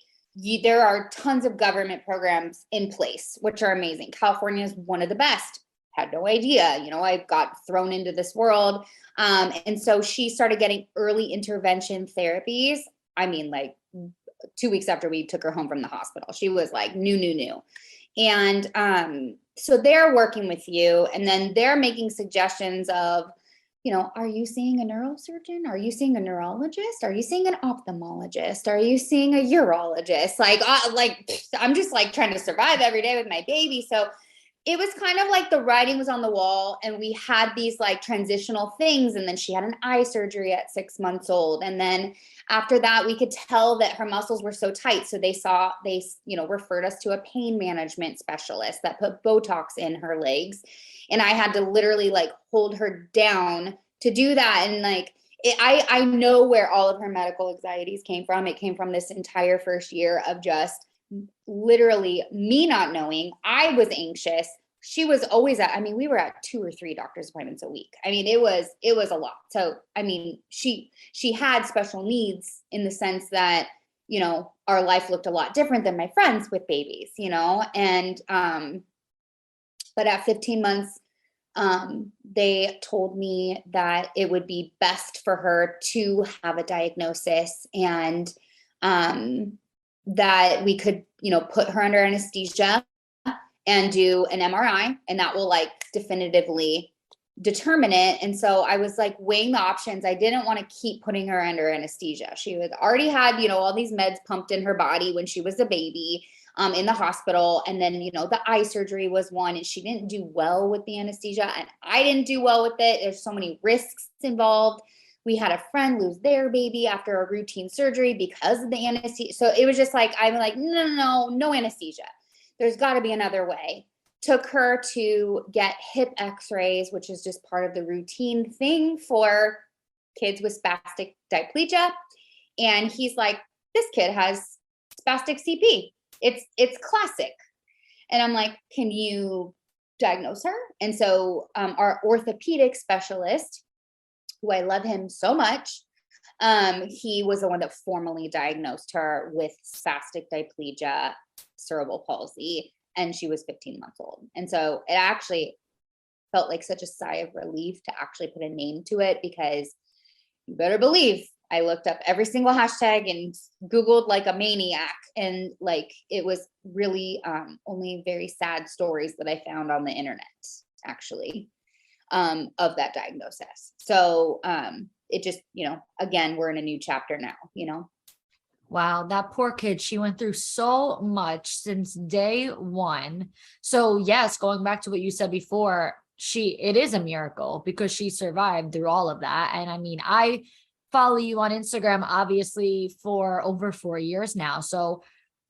there are tons of government programs in place, which are amazing. California is one of the best. Had no idea, I got thrown into this world. And so she started getting early intervention therapies. I mean, like 2 weeks after we took her home from the hospital, she was like new. And so they're working with you, and then they're making suggestions of, are you seeing a neurosurgeon? Are you seeing a neurologist? Are you seeing an ophthalmologist? Are you seeing a urologist? Like I'm just like trying to survive every day with my baby. So it was kind of like the writing was on the wall, and we had these like transitional things. And then she had an eye surgery at 6 months old. And then after that, we could tell that her muscles were so tight. So they referred us to a pain management specialist that put Botox in her legs. And I had to literally like hold her down to do that. And like, I know where all of her medical anxieties came from. It came from this entire first year of just literally me not knowing. I was anxious. She was always we were at 2 or 3 doctor's appointments a week. I mean, it was a lot. So, I mean, she had special needs in the sense that, our life looked a lot different than my friends with babies, and, but at 15 months, they told me that it would be best for her to have a diagnosis, and, that we could, put her under anesthesia and do an MRI, and that will like definitively determine it. And so I was like weighing the options. I didn't want to keep putting her under anesthesia. She had already had, all these meds pumped in her body when she was a baby, in the hospital. And then, the eye surgery was one, and she didn't do well with the anesthesia, and I didn't do well with it. There's so many risks involved. We had a friend lose their baby after a routine surgery because of the anesthesia. So it was just like, I'm like, no anesthesia. There's got to be another way. Took her to get hip x-rays, which is just part of the routine thing for kids with spastic diplegia. And he's like, this kid has spastic CP. It's classic. And I'm like, can you diagnose her? And so our orthopedic specialist, who I love him so much, he was the one that formally diagnosed her with spastic diplegia, cerebral palsy, and she was 15 months old. And so it actually felt like such a sigh of relief to actually put a name to it, because you better believe I looked up every single hashtag and Googled like a maniac. And like, it was really only very sad stories that I found on the internet, actually, of that diagnosis. So it just, again, we're in a new chapter now, Wow, that poor kid, she went through so much since day one. So yes, going back to what you said before, it is a miracle because she survived through all of that. And I mean, I follow you on Instagram, obviously, for over 4 years now. So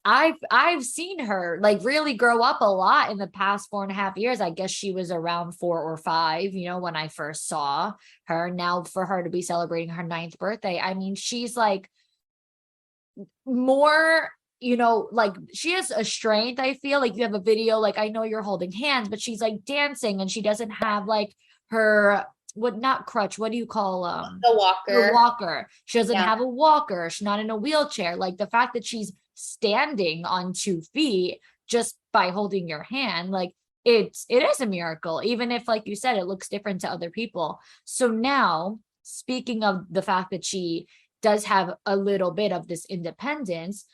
I've seen her like really grow up a lot in the past 4.5 years. I guess she was around 4 or 5, when I first saw her. Now for her to be celebrating her 9th birthday, I mean, she's like more, like she has a strength. I feel like you have a video, like I know you're holding hands, but she's like dancing and she doesn't have like her not crutch, what do you call the walker. She doesn't Yeah. have a walker. She's not in a wheelchair. Like the fact that she's standing on 2 feet just by holding your hand, like it is a miracle, even if, like you said, it looks different to other people. So now, speaking of the fact that she does have a little bit of this independence,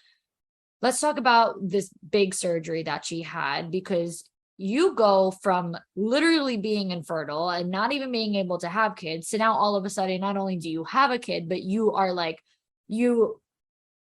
let's talk about this big surgery that she had, because you go from literally being infertile and not even being able to have kids to now all of a sudden, not only do you have a kid, but you are like, you're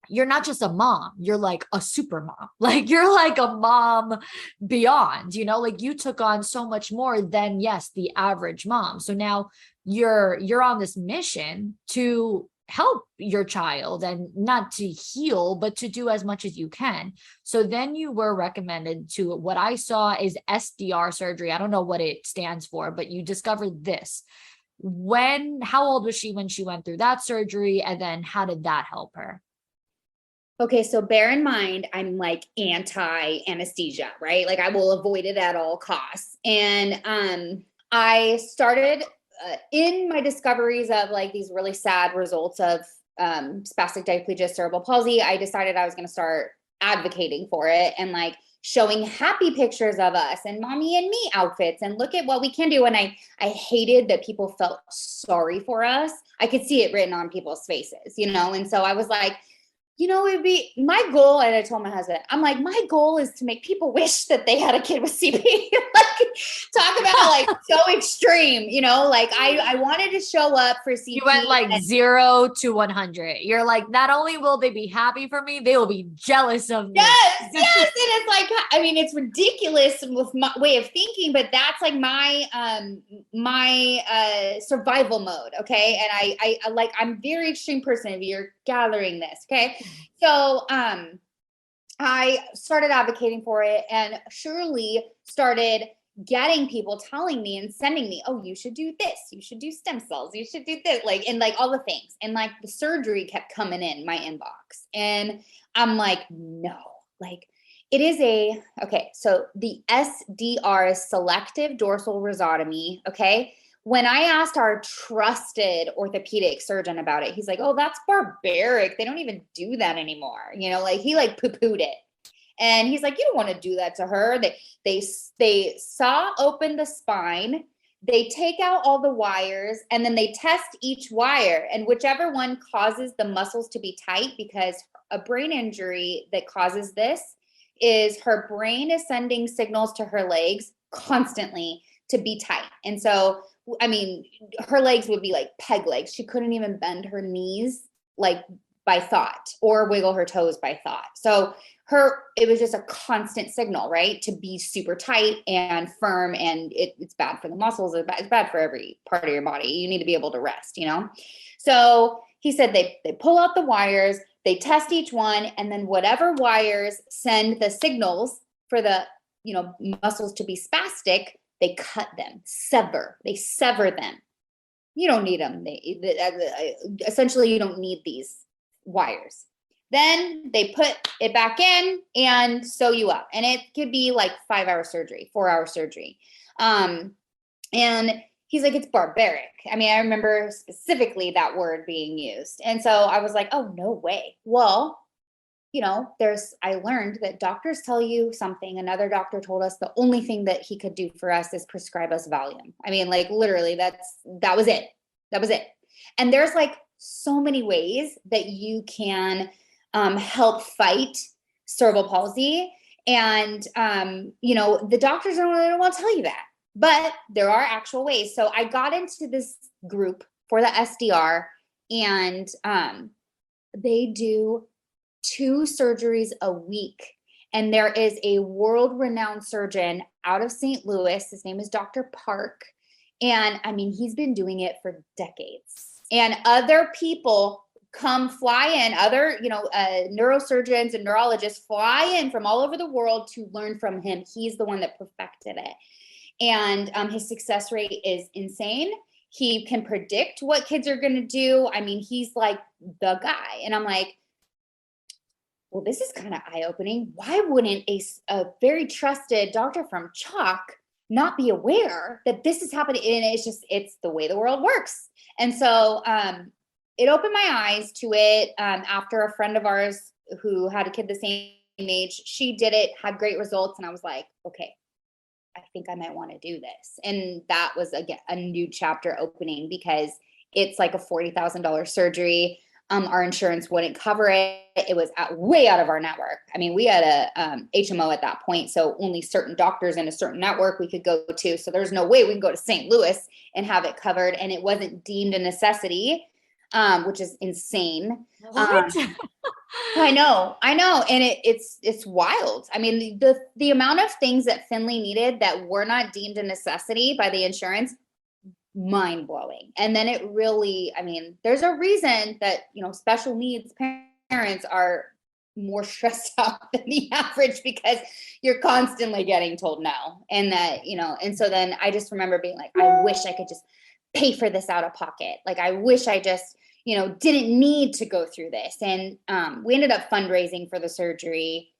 not just a mom, you're like a super mom. Like you're like a mom beyond, like you took on so much more than, yes, the average mom. So now you're on this mission to help your child, and not to heal, but to do as much as you can. So then you were recommended to what I saw is SDR surgery. I don't know what it stands for, but you discovered this. How old was she when she went through that surgery? And then how did that help her? Okay, so bear in mind, I'm like anti-anesthesia, right? Like I will avoid it at all costs. And I started in my discoveries of like these really sad results of spastic diplegia, cerebral palsy. I decided I was going to start advocating for it and like showing happy pictures of us and mommy and me outfits and look at what we can do. And I hated that people felt sorry for us. I could see it written on people's faces, and so I was like, it'd be my goal. And I told my husband, I'm like, my goal is to make people wish that they had a kid with CP. Like, talk about like so extreme, like I wanted to show up for CP. You went like 0 to 100. You're like, not only will they be happy for me, they will be jealous of me. Yes. And it's like, I mean, it's ridiculous with my way of thinking, but that's like my survival mode. Okay. And I'm a very extreme person if you're gathering this. Okay. So, I started advocating for it and surely started getting people telling me and sending me, oh, you should do this, you should do stem cells, you should do this, like, and like all the things. And like the surgery kept coming in my inbox. And I'm like, no, like it is okay. So the SDR is selective dorsal rhizotomy. Okay. When I asked our trusted orthopedic surgeon about it, he's like, oh, that's barbaric. They don't even do that anymore. Like he like poo-pooed it. And he's like, you don't want to do that to her. They saw open the spine, they take out all the wires, and then they test each wire. And whichever one causes the muscles to be tight, because a brain injury that causes this is her brain is sending signals to her legs constantly to be tight. And so, I mean, her legs would be like peg legs. She couldn't even bend her knees like by thought or wiggle her toes by thought. So it was just a constant signal, right? To be super tight and firm. And it's bad for the muscles. It's bad for every part of your body. You need to be able to rest, So he said they pull out the wires, they test each one, and then whatever wires send the signals for the, muscles to be spastic, they cut them, they sever them. You don't need them. Essentially, you don't need these wires. Then they put it back in and sew you up. And it could be like 5-hour surgery, 4-hour surgery. And he's like, it's barbaric. I mean, I remember specifically that word being used. And so I was like, oh, no way. Well, I learned that doctors tell you something. Another doctor told us the only thing that he could do for us is prescribe us Valium. I mean, like literally that was it. That was it. And there's like so many ways that you can help fight cerebral palsy. And, the doctors don't want to tell you that, but there are actual ways. So I got into this group for the SDR. And they do 2 surgeries a week. And there is a world-renowned surgeon out of St. Louis. His name is Dr. Park. And I mean, he's been doing it for decades. And other people come fly in, other, neurosurgeons and neurologists fly in from all over the world to learn from him. He's the one that perfected it. And his success rate is insane. He can predict what kids are going to do. I mean, he's like the guy. And I'm like, well, this is kind of eye-opening. Why wouldn't a very trusted doctor from Chalk not be aware that this is happening? And it's the way the world works. And so it opened my eyes to it after a friend of ours who had a kid the same age, she did it, had great results. And I was like, okay, I think I might want to do this. And that was, again, a new chapter opening, because it's like a $40,000 surgery. Our insurance wouldn't cover it. It was way out of our network. I mean, we had a HMO at that point, so only certain doctors in a certain network we could go to. So there's no way we can go to St. Louis and have it covered. And it wasn't deemed a necessity, which is insane. What? I know. And it's wild. I mean, the amount of things that Finley needed that were not deemed a necessity by the insurance, mind blowing. And then it really, I mean, there's a reason that, special needs parents are more stressed out than the average, because you're constantly getting told no. And that, and so then I just remember being like, I wish I could just pay for this out of pocket. Like, I wish I just, didn't need to go through this. And we ended up fundraising for the surgery,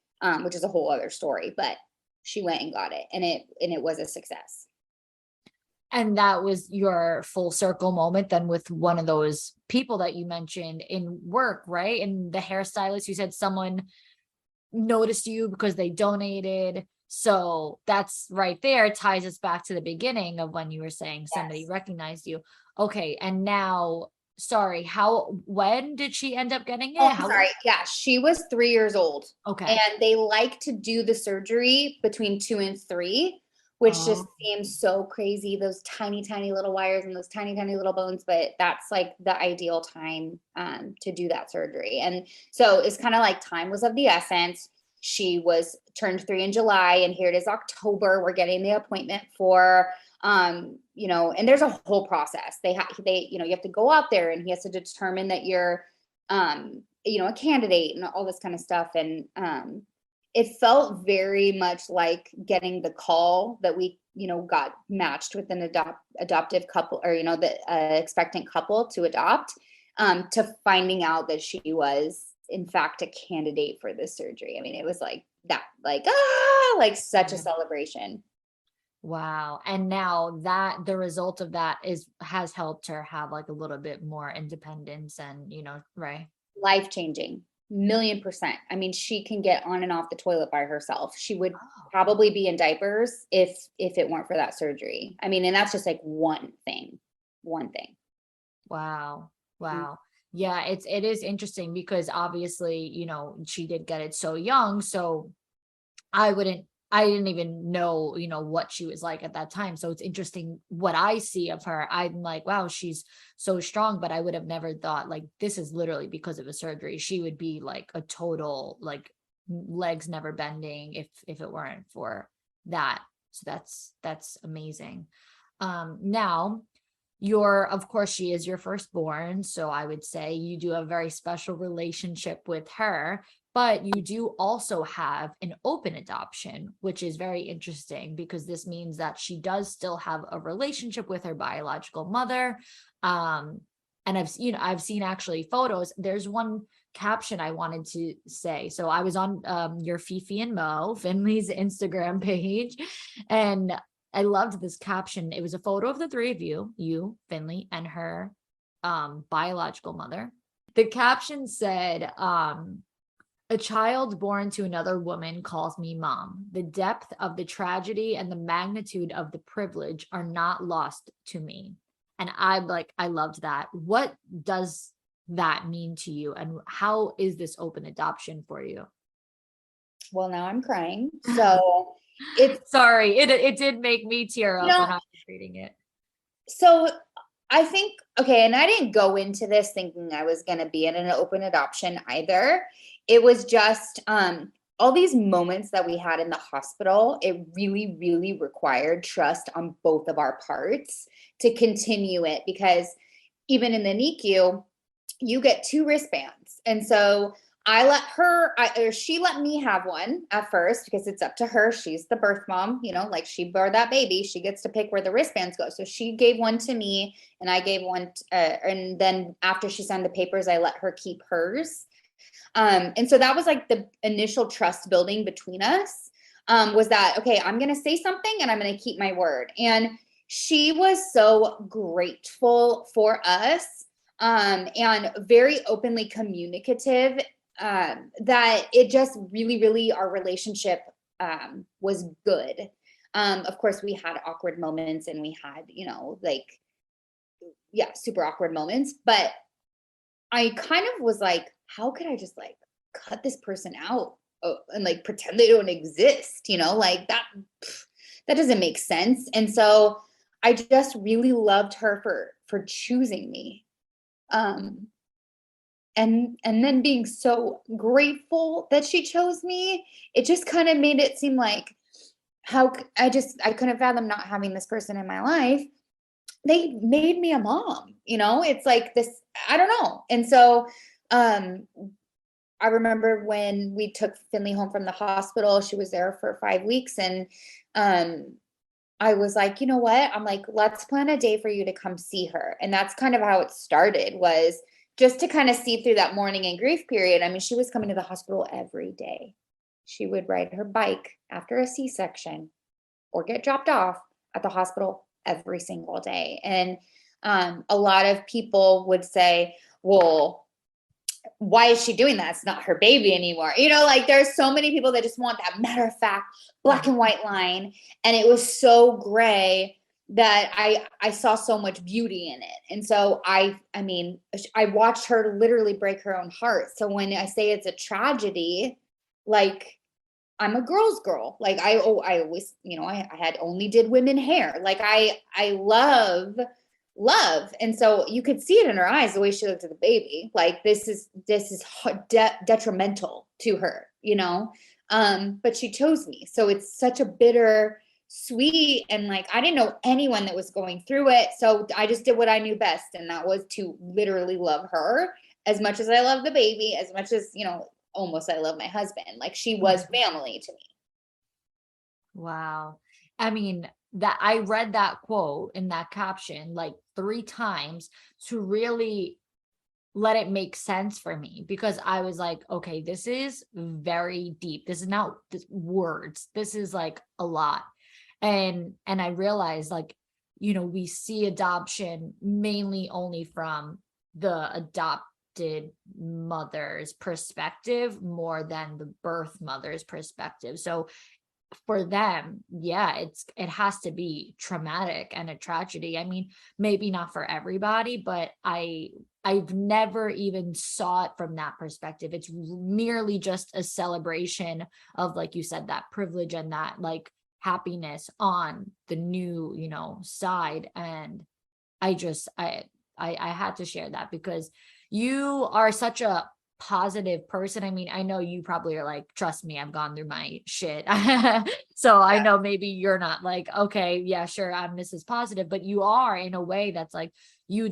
which is a whole other story, but she went and got it, and it was a success. And that was your full circle moment then with one of those people that you mentioned in work, right? And the hairstylist, you said someone noticed you because they donated. So that's right there, ties us back to the beginning of when you were saying somebody recognized you. Okay. And now, when did she end up getting it? Yeah, she was 3 years old. Okay. And they like to do the surgery between 2 and 3, which just seems so crazy. Those tiny, tiny little wires and those tiny, tiny little bones. But that's like the ideal time to do that surgery. And so it's kind of like time was of the essence. She was turned 3 in July, and here it is October. We're getting the appointment for, and there's a whole process. You have to go out there, and he has to determine that you're, a candidate and all this kind of stuff. And it felt very much like getting the call that we, got matched with an adoptive couple, or, the expectant couple to adopt, to finding out that she was in fact a candidate for this surgery. I mean, it was like that, like such a celebration. Wow. And now that the result of that has helped her have like a little bit more independence and, right. Life-changing, 1,000,000%. I mean, she can get on and off the toilet by herself. She would probably be in diapers if it weren't for that surgery. I mean, and that's just like one thing. Wow. Yeah, it is interesting because obviously, she did get it so young. So I didn't even know, what she was like at that time. So it's interesting what I see of her. I'm like, wow, she's so strong, but I would have never thought like this is literally because of a surgery. She would be like a total, like legs never bending if it weren't for that. So that's amazing. Now of course, she is your firstborn. So I would say you do have a very special relationship with her, but you do also have an open adoption, which is very interesting because this means that she does still have a relationship with her biological mother. And I've seen actually photos. There's one caption I wanted to say. So I was on your Fifi and Mo, Finley's Instagram page, and I loved this caption. It was a photo of the three of you, Finley, and her biological mother. The caption said, a child born to another woman calls me mom. The depth of the tragedy and the magnitude of the privilege are not lost to me. And I loved that. What does that mean to you? And how is this open adoption for you? Well, now I'm crying. So Sorry, it did make me tear up when I was reading it. So I think, okay, and I didn't go into this thinking I was going to be in an open adoption either. It was just all these moments that we had in the hospital. It really, really required trust on both of our parts to continue it, because even in the NICU, you get 2 wristbands. And so I let her, or she let me have one at first, because it's up to her. She's the birth mom, you know, like she bore that baby. She gets to pick where the wristbands go. So she gave one to me and I gave one. And then after she signed the papers, I let her keep hers. And so that was like the initial trust building between us, was that, okay, I'm going to say something and I'm going to keep my word. And she was so grateful for us, and very openly communicative, that it just really, really, our relationship was good. Of course, we had awkward moments and we had, you know, like, yeah, super awkward moments. But I kind of was like, how could I just like cut this person out and like pretend they don't exist? You know, like that doesn't make sense. And so I just really loved her for choosing me. And then being so grateful that she chose me, it just kind of made it seem like I couldn't fathom not having this person in my life. They made me a mom, you know, it's like this, I don't know. And so, I remember when we took Finley home from the hospital, she was there for 5 weeks. And, I was like, you know what? I'm like, let's plan a day for you to come see her. And that's kind of how it started, was just to kind of see through that mourning and grief period. I mean, she was coming to the hospital every day. She would ride her bike after a C-section or get dropped off at the hospital every single day. And a lot of people would say, well, why is she doing that? It's not her baby anymore. You know, like there's so many people that just want that matter of fact, black and white line. And it was so gray that I saw so much beauty in it. And so I mean, I watched her literally break her own heart. So when I say it's a tragedy, like I'm a girl's girl. Like I always, you know, I had only did women hair. Like I love. And so you could see it in her eyes, the way she looked at the baby. Like this is detrimental to her, you know? But she chose me. So it's such a bitter sweet, and like I didn't know anyone that was going through it, so I just did what I knew best, and that was to literally love her as much as I love the baby, as much as, you know, almost I love my husband. Like she was family to me. Wow. I mean, that I read that quote in that caption like 3 times to really let it make sense for me, because I was like, okay, this is very deep. This is not words. This is like a lot. And I realized, like, you know, we see adoption mainly only from the adopted mother's perspective more than the birth mother's perspective. So for them, yeah, it has to be traumatic and a tragedy. I mean, maybe not for everybody, but I've never even saw it from that perspective. It's merely just a celebration of, like you said, that privilege and that like happiness on the new, you know, side. And I had to share that because you are such a positive person. I mean, I know you probably are like, trust me, I've gone through my shit. So I know maybe you're not like, okay, yeah, sure, I'm Mrs. Positive, but you are in a way that's like, you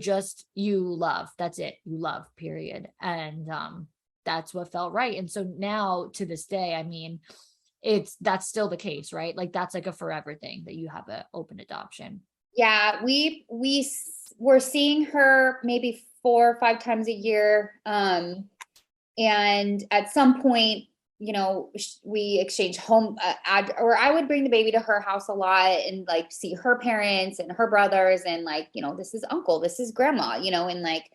love, that's it. You love, period. And that's what felt right. And so now to this day, I mean, that's still the case, right? Like that's like a forever thing that you have an open adoption. Yeah, we're seeing her maybe 4 or 5 times a year. And at some point, you know, we exchange home, or I would bring the baby to her house a lot and like see her parents and her brothers, and like, you know, this is uncle, this is grandma, you know, and like,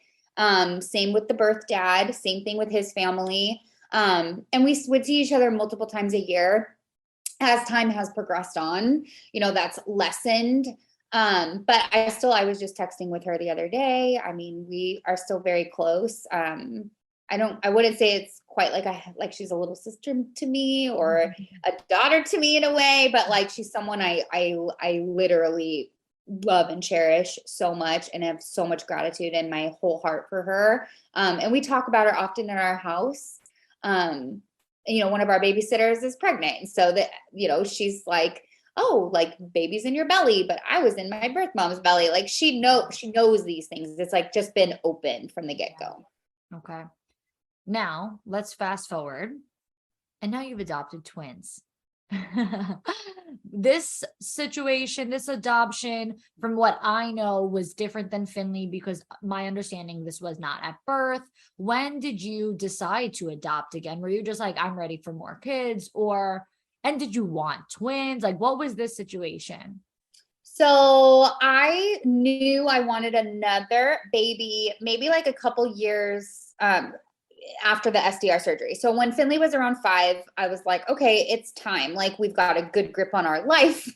same with the birth dad, same thing with his family. And we would see each other multiple times a year. As time has progressed on, you know, that's lessened. But I was just texting with her the other day. I mean, we are still very close. I wouldn't say it's quite like she's a little sister to me or a daughter to me in a way, but like she's someone I literally love and cherish so much and have so much gratitude in my whole heart for her. And we talk about her often in our house. One of our babysitters is pregnant. So that, she's like, oh, like baby's in your belly, but I was in my birth mom's belly. Like she knows these things. It's like just been open from the get-go. Okay. Now let's fast forward. And now you've adopted twins. This situation, this adoption, from what I know, was different than Finley, because my understanding, this was not at birth. When did you decide to adopt again? Were you just like, I'm ready for more kids? And did you want twins? Like, what was this situation? So I knew I wanted another baby, maybe like a couple years after the SDR surgery. So when Finley was around 5, I was like, okay, it's time. Like we've got a good grip on our life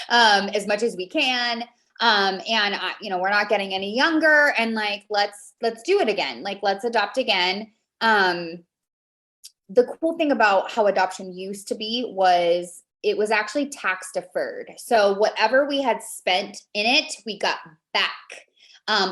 as much as we can. We're not getting any younger, and like, let's do it again. Like, let's adopt again. The cool thing about how adoption used to be was it was actually tax deferred. So whatever we had spent in it, we got back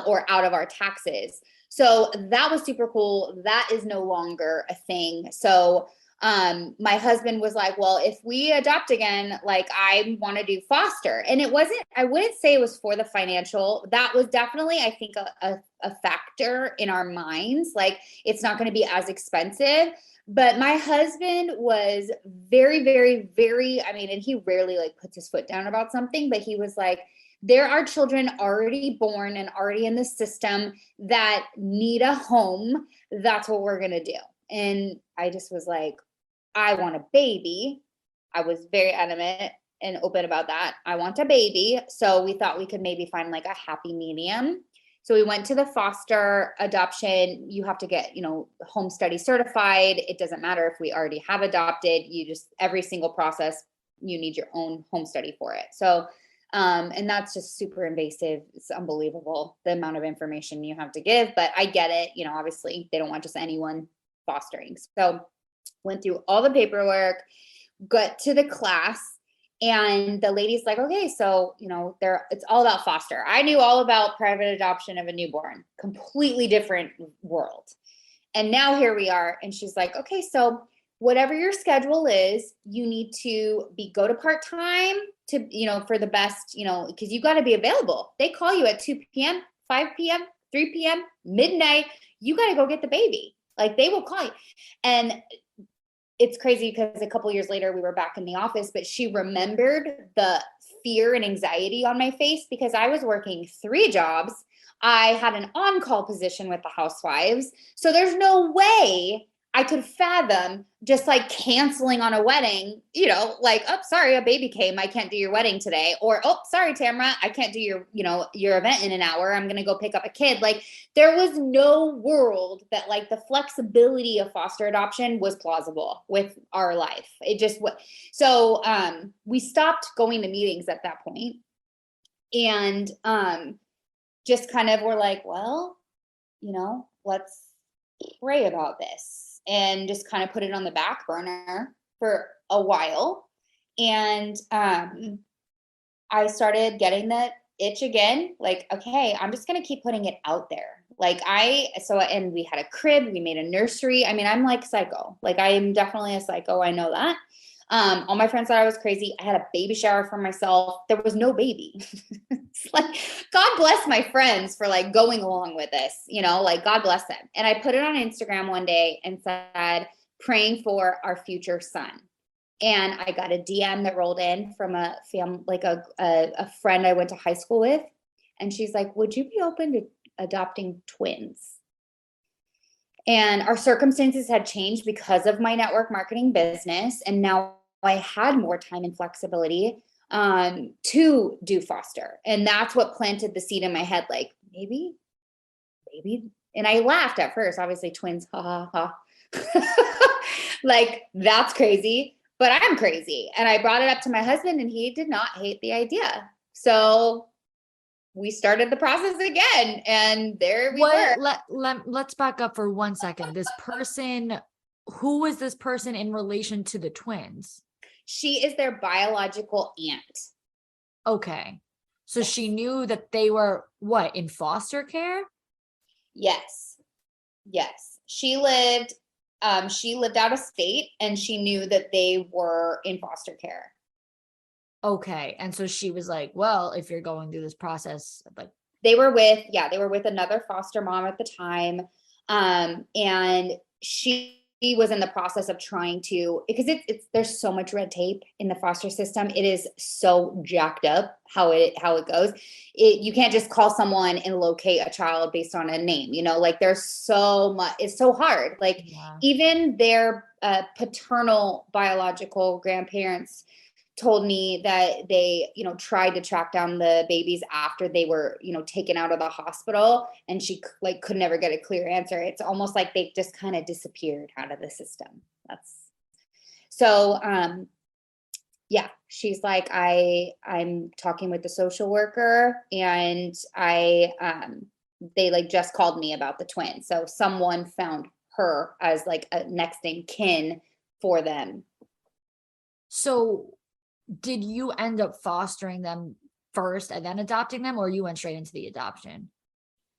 or out of our taxes. So that was super cool. That is no longer a thing. So my husband was like, well, if we adopt again, like I want to do foster. And I wouldn't say it was for the financial. That was definitely, I think, a factor in our minds. Like it's not going to be as expensive. But my husband was very, very, very, and he rarely like puts his foot down about something, but he was like, there are children already born and already in the system that need a home. That's what we're going to do. And I just was like, I want a baby. I was very adamant and open about that. I want a baby. So we thought we could maybe find like a happy medium. So we went to the foster adoption. You have to get, home study certified. It doesn't matter if we already have adopted. Every single process, you need your own home study for it. So, and that's just super invasive. It's unbelievable the amount of information you have to give, but I get it. Obviously they don't want just anyone fostering. So went through all the paperwork, got to the class, and the lady's like, okay, so, it's all about foster. I knew all about private adoption of a newborn, completely different world. And now here we are. And she's like, okay, so whatever your schedule is, you need to go to part-time to, for the best, because you got to be available. They call you at 2 p.m., 5 p.m., 3 p.m., midnight. You got to go get the baby. Like they will call you. And it's crazy because a couple years later we were back in the office, but she remembered the fear and anxiety on my face because I was working 3 jobs. I had an on-call position with the housewives. So there's no way I could fathom just like canceling on a wedding, like, oh, sorry, a baby came. I can't do your wedding today. Or, oh, sorry, Tamara, I can't do your event in an hour. I'm going to go pick up a kid. Like there was no world that like the flexibility of foster adoption was plausible with our life. It just was. So we stopped going to meetings at that point and just kind of were like, well, let's pray about this. And just kind of put it on the back burner for a while. And I started getting that itch again, like, okay, I'm just going to keep putting it out there. And we had a crib, we made a nursery. I'm like psycho. Like I am definitely a psycho. I know that. All my friends thought I was crazy. I had a baby shower for myself. There was no baby. It's like, God bless my friends for like going along with this, like God bless them. And I put it on Instagram one day and said, praying for our future son. And I got a DM that rolled in from a family, like a friend I went to high school with. And she's like, would you be open to adopting twins? And our circumstances had changed because of my network marketing business. And now I had more time and flexibility to do foster. And that's what planted the seed in my head, like maybe. And I laughed at first, obviously twins, ha ha ha. Like that's crazy, but I'm crazy. And I brought it up to my husband and he did not hate the idea. So we started the process again and there we were. Let's back up for 1 second. This person, who was this person in relation to the twins? She is their biological aunt. Okay. So she knew that they were what, in foster care? Yes. Yes. She lived out of state, and she knew that they were in foster care. Okay. And so she was like, well, if you're going through this process, like, They were with another foster mom at the time. And she was in the process of trying to, because there's so much red tape in the foster system. It is so jacked up how it goes. You can't just call someone and locate a child based on a name, like there's so much, it's so hard. Like even their paternal biological grandparents told me that they, tried to track down the babies after they were, taken out of the hospital, and she could never get a clear answer. It's almost like they just kind of disappeared out of the system. Yeah, she's like, I'm talking with the social worker, and they just called me about the twins. So someone found her as a next in kin for them. So did you end up fostering them first and then adopting them, or you went straight into the adoption?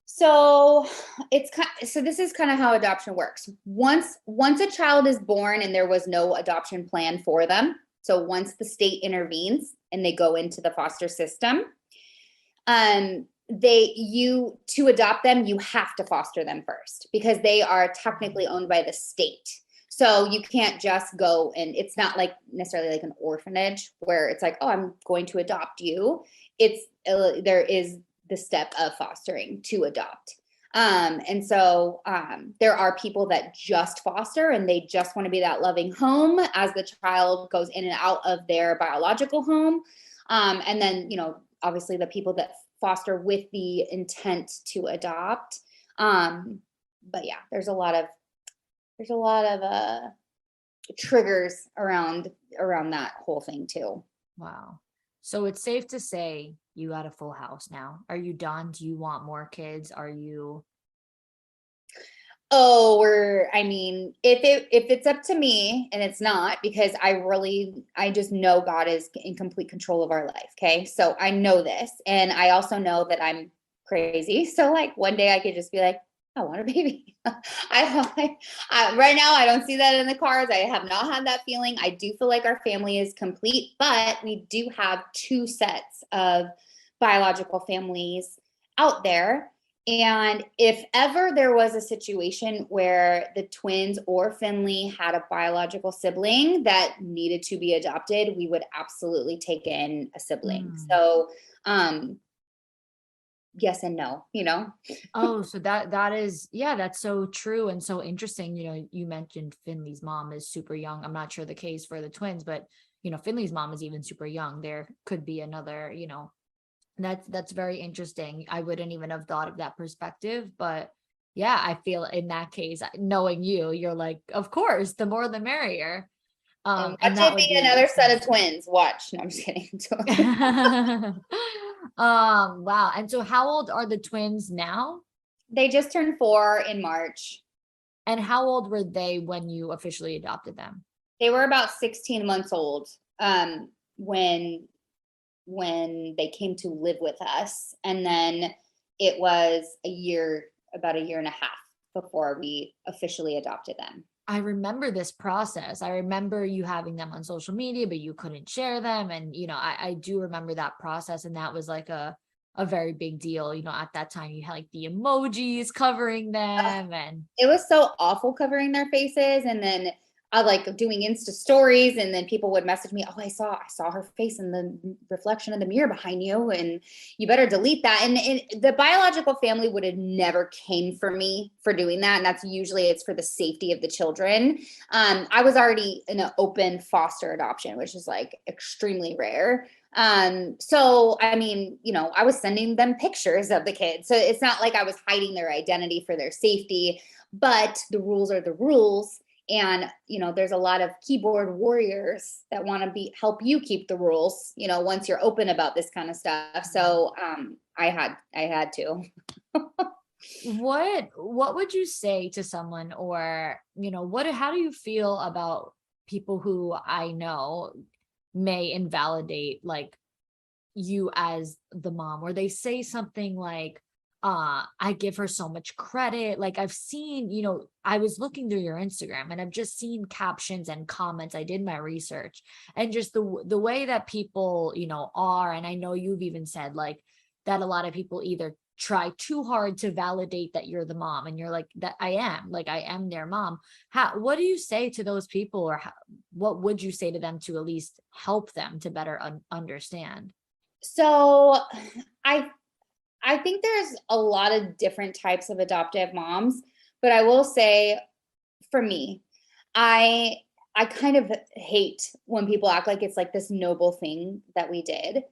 So this is kind of how adoption works. Once a child is born and there was no adoption plan for them, so once the state intervenes and they go into the foster system, to adopt them, you have to foster them first, because they are technically owned by the state. So you can't just go, and it's not necessarily like an orphanage where it's like, oh, I'm going to adopt you. There is the step of fostering to adopt. And so there are people that just foster, and they just want to be that loving home as the child goes in and out of their biological home. And then, obviously the people that foster with the intent to adopt. But yeah, there's a lot of triggers around that whole thing too. Wow. So it's safe to say you got a full house now. Are you done? Do you want more kids? Are you? Oh, if it's up to me, and it's not, because I just know God is in complete control of our life. Okay. So I know this, and I also know that I'm crazy. So one day I could just be like, I want a baby. Right now, I don't see that in the cards. I have not had that feeling. I do feel like our family is complete, but we do have 2 sets of biological families out there. And if ever there was a situation where the twins or Finley had a biological sibling that needed to be adopted, we would absolutely take in a sibling. So, yes and no, Oh, so that is, yeah, that's so true and so interesting. You mentioned Finley's mom is super young. I'm not sure the case for the twins, but Finley's mom is even super young. There could be another, that's very interesting. I wouldn't even have thought of that perspective, but yeah, I feel in that case, knowing you're like, of course, the more the merrier. And that would be another set of twins. Watch. No, I'm just kidding. Wow. And so how old are the twins now? They just turned 4 in March. And how old were they when you officially adopted them? They were about 16 months old when they came to live with us. And then it was about a year and a half before we officially adopted them. I remember this process. I remember you having them on social media, but you couldn't share them. And, I do remember that process. And that was like a very big deal. At that time you had the emojis covering them, and it was so awful covering their faces. And then I doing Insta stories, and then people would message me, oh, I saw her face in the reflection of the mirror behind you, and you better delete that. And the biological family would have never came for me for doing that. And that's usually it's for the safety of the children. I was already in an open foster adoption, which is extremely rare. So, I was sending them pictures of the kids. So it's not like I was hiding their identity for their safety, but the rules are the rules. And, there's a lot of keyboard warriors that want to help you keep the rules, once you're open about this kind of stuff. So, I had to. What would you say to someone, or, how do you feel about people who I know may invalidate you as the mom, or they say something like, I give her so much credit. Like I've seen, I was looking through your Instagram and I've just seen captions and comments. I did my research, and just the way that people, are. And I know you've even said like that a lot of people either try too hard to validate that you're the mom, and you're like, that I am their mom. What do you say to those people, or what would you say to them to at least help them to better understand? So I think there's a lot of different types of adoptive moms, but I will say for me, I kind of hate when people act like it's like this noble thing that we did.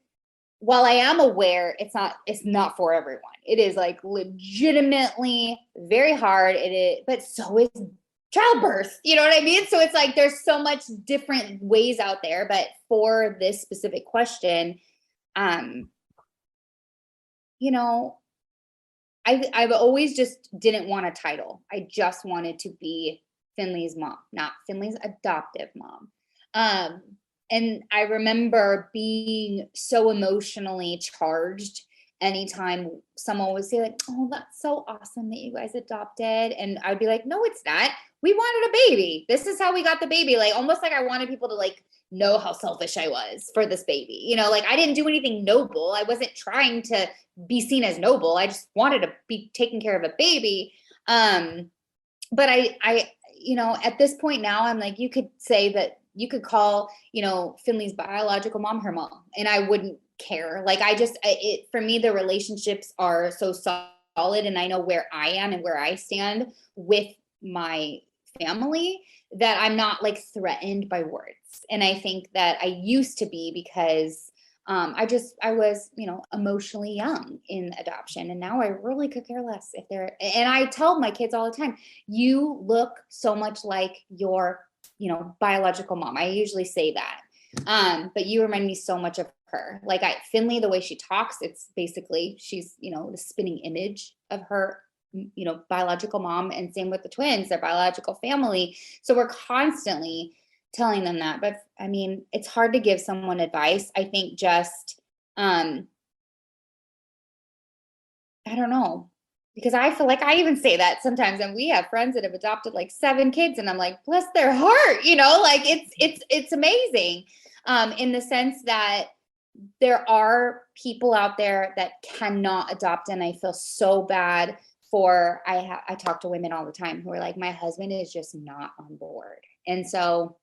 While I am aware it's not for everyone. It is like legitimately very hard. It is, but so is childbirth. You know what I mean? So it's like there's so much different ways out there. But for this specific question, I've always just didn't want a title. I just wanted to be Finley's mom, not Finley's adoptive mom. And I remember being so emotionally charged anytime someone would say like, oh, that's so awesome that you guys adopted. And I'd be like, no, it's not. We wanted a baby. This is how we got the baby. Like almost like I wanted people to like know how selfish I was for this baby. Like I didn't do anything noble. I wasn't trying to be seen as noble. I just wanted to be taking care of a baby. But I at this point now, I'm like, you could say that you could call, Finley's biological mom her mom, and I wouldn't care. Like for me, the relationships are so solid, and I know where I am and where I stand with my family, that I'm not like threatened by words. And I think that I used to be, because I was, emotionally young in adoption. And now I really could care less if and I tell my kids all the time, you look so much like your, biological mom. I usually say that. But you remind me so much of her. Like Finley, the way she talks, it's basically, she's, the spinning image of her, biological mom. And same with the twins, their biological family. So we're constantly telling them that. But I mean, it's hard to give someone advice. I think just, I don't know, because I feel like I even say that sometimes, and we have friends that have adopted like 7 kids, and I'm like, bless their heart, like it's amazing. In the sense that there are people out there that cannot adopt. And I feel so bad for, I talk to women all the time who are like, my husband is just not on board. And so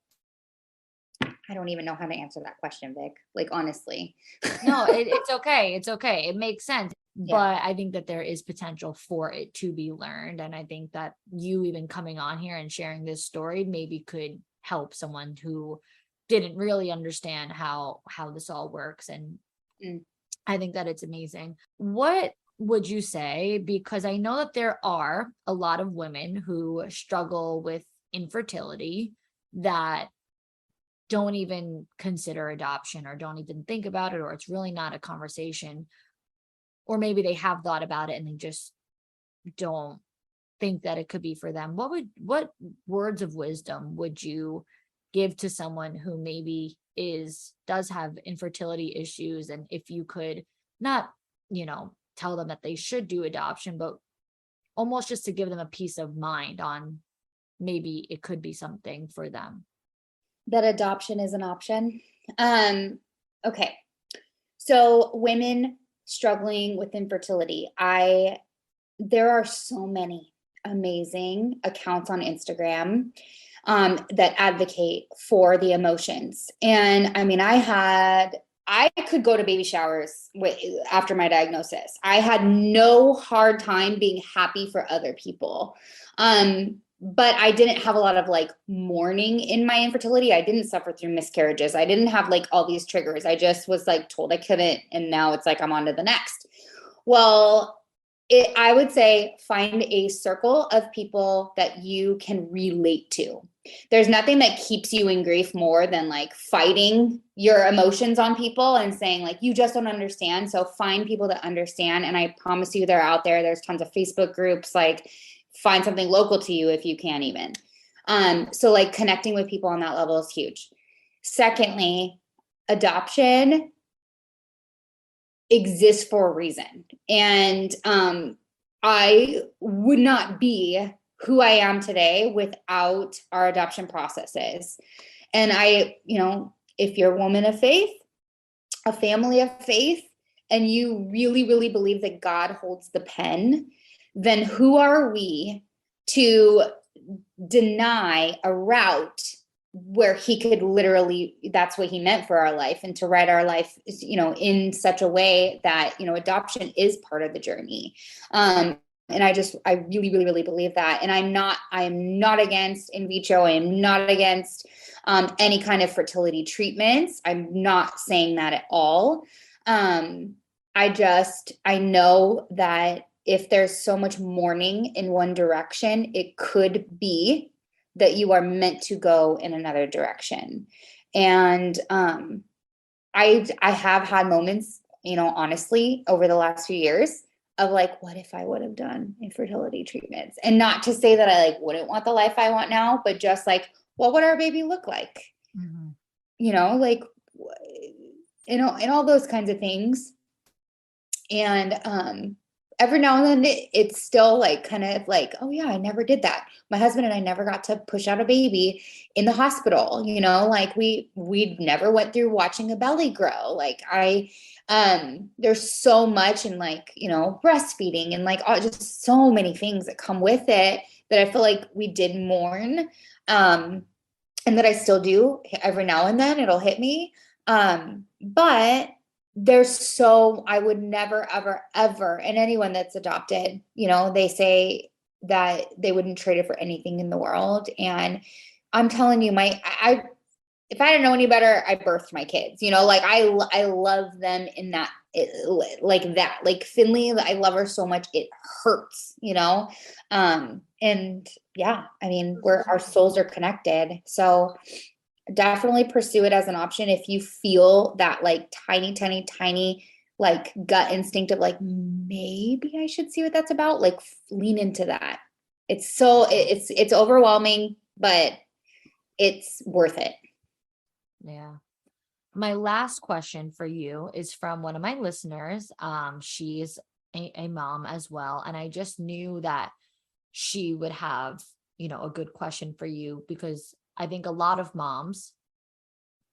I don't even know how to answer that question, Vic. Like, honestly. No, it's okay. It's okay. It makes sense. Yeah. But I think that there is potential for it to be learned. And I think that you even coming on here and sharing this story maybe could help someone who didn't really understand how this all works. And I think that it's amazing. What would you say, because I know that there are a lot of women who struggle with infertility that don't even consider adoption, or don't even think about it, or it's really not a conversation, or maybe they have thought about it and they just don't think that it could be for them. What words of wisdom would you give to someone who maybe does have infertility issues? And if you could not, tell them that they should do adoption, but almost just to give them a peace of mind on maybe it could be something for them. That adoption is an option. Okay. So women struggling with infertility, there are so many amazing accounts on Instagram that advocate for the emotions. And I mean, I could go to baby showers after my diagnosis. I had no hard time being happy for other people. But I didn't have a lot of like mourning in my infertility. I didn't suffer through miscarriages. I didn't have like all these triggers. I just was like told I couldn't. And now it's like, I'm on to the next. Well, I would say find a circle of people that you can relate to. There's nothing that keeps you in grief more than like fighting your emotions on people and saying like, you just don't understand. So find people that understand. And I promise you they're out there. There's tons of Facebook groups, like find something local to you if you can even. So like connecting with people on that level is huge. Secondly, adoption exists for a reason. And I would not be who I am today without our adoption processes. And if you're a woman of faith, a family of faith, and you really, really believe that God holds the pen, then who are we to deny a route where he could literally, that's what he meant for our life, and to write our life, in such a way that, adoption is part of the journey. And I really, really, really believe that. And I am not against in vitro. I am not against any kind of fertility treatments. I'm not saying that at all. I know that if there's so much mourning in one direction, it could be that you are meant to go in another direction. And I have had moments, honestly, over the last few years of like, what if I would have done infertility treatments? And not to say that I wouldn't want the life I want now, but just like, what would our baby look like? Mm-hmm. And all those kinds of things. And every now and then it's still kind of oh yeah, I never did that. My husband and I never got to push out a baby in the hospital, we never went through watching a belly grow. There's so much in breastfeeding and just so many things that come with it that I feel like we did mourn. And that I still do every now and then. It'll hit me. But I would never, ever, ever, and anyone that's adopted, they say that they wouldn't trade it for anything in the world. And I'm telling you, if I didn't know any better, I birthed my kids, I love them in that, Finley, I love her so much. It hurts, and yeah, our souls are connected. So definitely pursue it as an option. If you feel that tiny gut instinct of maybe I should see what that's about, lean into that. It's overwhelming, but it's worth it. Yeah. My last question for you is from one of my listeners. She's a mom as well. And I just knew that she would have, a good question for you, because I think a lot of moms,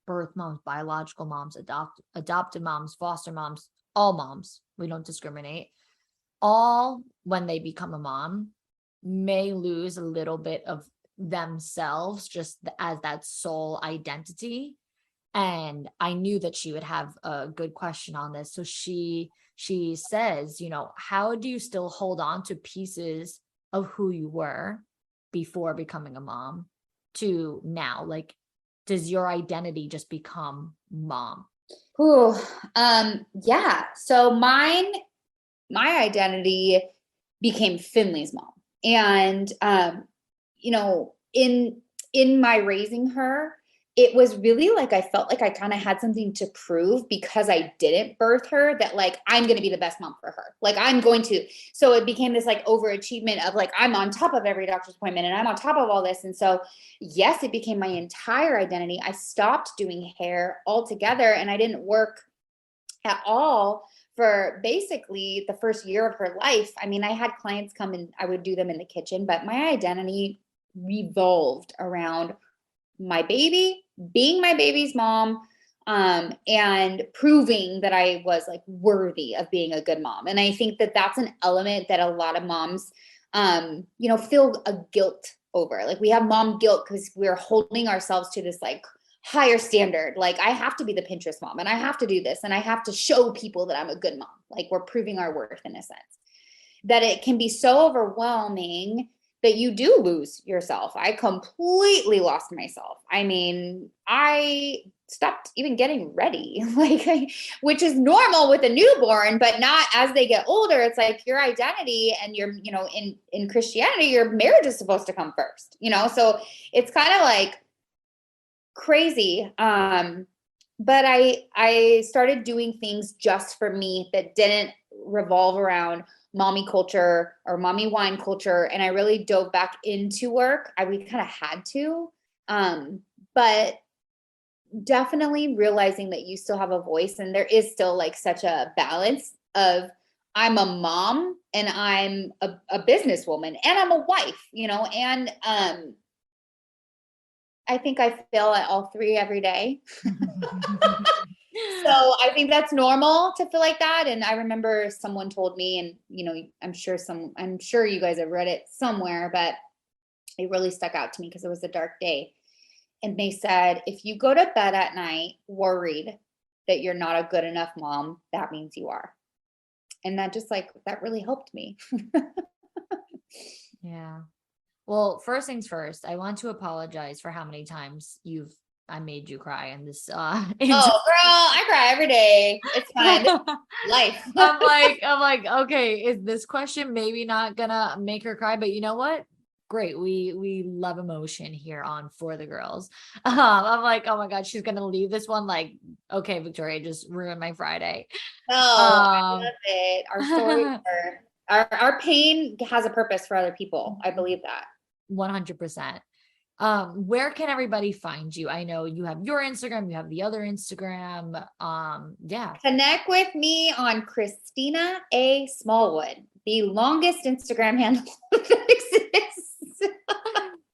birth moms, biological moms, adopted moms, foster moms, all moms, we don't discriminate, all when they become a mom may lose a little bit of themselves just as that soul identity. And I knew that she would have a good question on this. So she says, how do you still hold on to pieces of who you were before becoming a mom to now? Does your identity just become mom? Ooh, yeah. So my identity became Finley's mom. And, in my raising her, it was really I felt like I kind of had something to prove because I didn't birth her, that I'm going to be the best mom for her. I'm going to. So it became this overachievement of I'm on top of every doctor's appointment and I'm on top of all this. And so, yes, it became my entire identity. I stopped doing hair altogether and I didn't work at all for basically the first year of her life. I had clients come and I would do them in the kitchen, but my identity revolved around my baby, being my baby's mom, and proving that I was worthy of being a good mom. And I think that that's an element that a lot of moms, feel a guilt over. We have mom guilt because we're holding ourselves to this higher standard. I have to be the Pinterest mom and I have to do this and I have to show people that I'm a good mom. We're proving our worth in a sense, that it can be so overwhelming that you do lose yourself. I completely lost myself. I stopped even getting ready, which is normal with a newborn, but not as they get older. It's your identity and your, in Christianity, your marriage is supposed to come first, so it's kind of crazy. But I started doing things just for me that didn't revolve around mommy culture or mommy wine culture. And I really dove back into work. We kind of had to, but definitely realizing that you still have a voice, and there is still like such a balance of I'm a mom and I'm a businesswoman and I'm a wife, and I think I fail at all three every day. So I think that's normal to feel like that. And I remember someone told me, and I'm sure you guys have read it somewhere, but it really stuck out to me because it was a dark day. And they said, if you go to bed at night worried that you're not a good enough mom, that means you are. And that just that really helped me. Yeah. Well, first things first, I want to apologize for how many times I made you cry in this Oh, girl, I cry every day. It's fine. Life. I'm like, okay, is this question maybe not gonna make her cry? But you know what? Great. We love emotion here on For the Girls. I'm like, oh my God, she's gonna leave this one like, okay, Victoria, just ruined my Friday. I love it. Our stories our pain has a purpose for other people. I believe that. 100%. Where can everybody find you? I know you have your Instagram, you have the other Instagram. Yeah. Connect with me on Christina A. Smallwood, the longest Instagram handle that exists.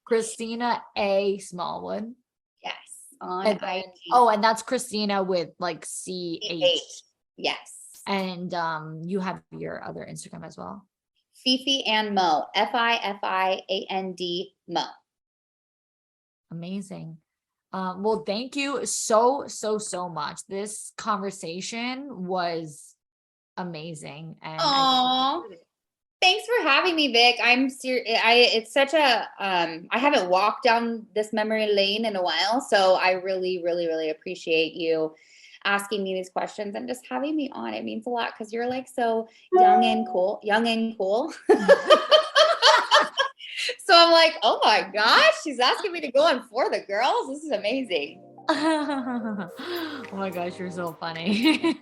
Christina A. Smallwood. Yes. On IG. Oh, and that's Christina with like CH. Yes. And you have your other Instagram as well. Fifi and Mo. FIFIAND Mo. Amazing. Well, thank you so much. This conversation was amazing. And thanks for having me, Vic. I'm serious. It's such a I haven't walked down this memory lane in a while, so I really, really, really appreciate you asking me these questions and just having me on. It means a lot because you're like so young and cool. So I'm like, oh my gosh, she's asking me to go on For the Girls. This is amazing. Oh my gosh, you're so funny.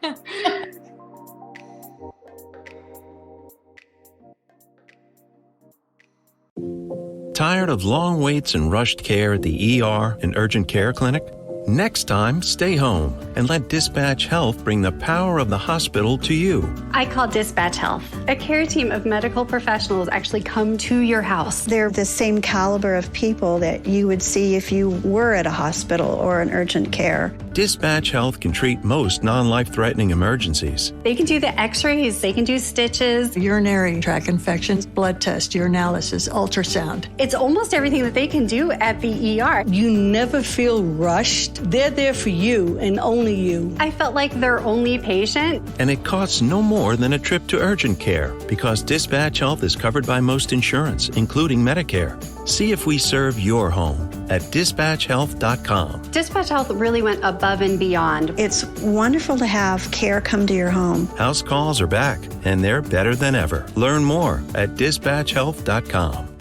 Tired of long waits and rushed care at the ER and urgent care clinic? Next time, stay home and let Dispatch Health bring the power of the hospital to you. I call Dispatch Health. A care team of medical professionals actually come to your house. They're the same caliber of people that you would see if you were at a hospital or an urgent care. Dispatch Health can treat most non-life-threatening emergencies. They can do the x-rays, they can do stitches. Urinary tract infections, blood test, urinalysis, ultrasound. It's almost everything that they can do at the ER. You never feel rushed. They're there for you and only you. I felt like their only patient. And it costs no more than a trip to urgent care because Dispatch Health is covered by most insurance, including Medicare. See if we serve your home at dispatchhealth.com. Dispatch Health really went above and beyond. It's wonderful to have care come to your home. House calls are back, and they're better than ever. Learn more at dispatchhealth.com.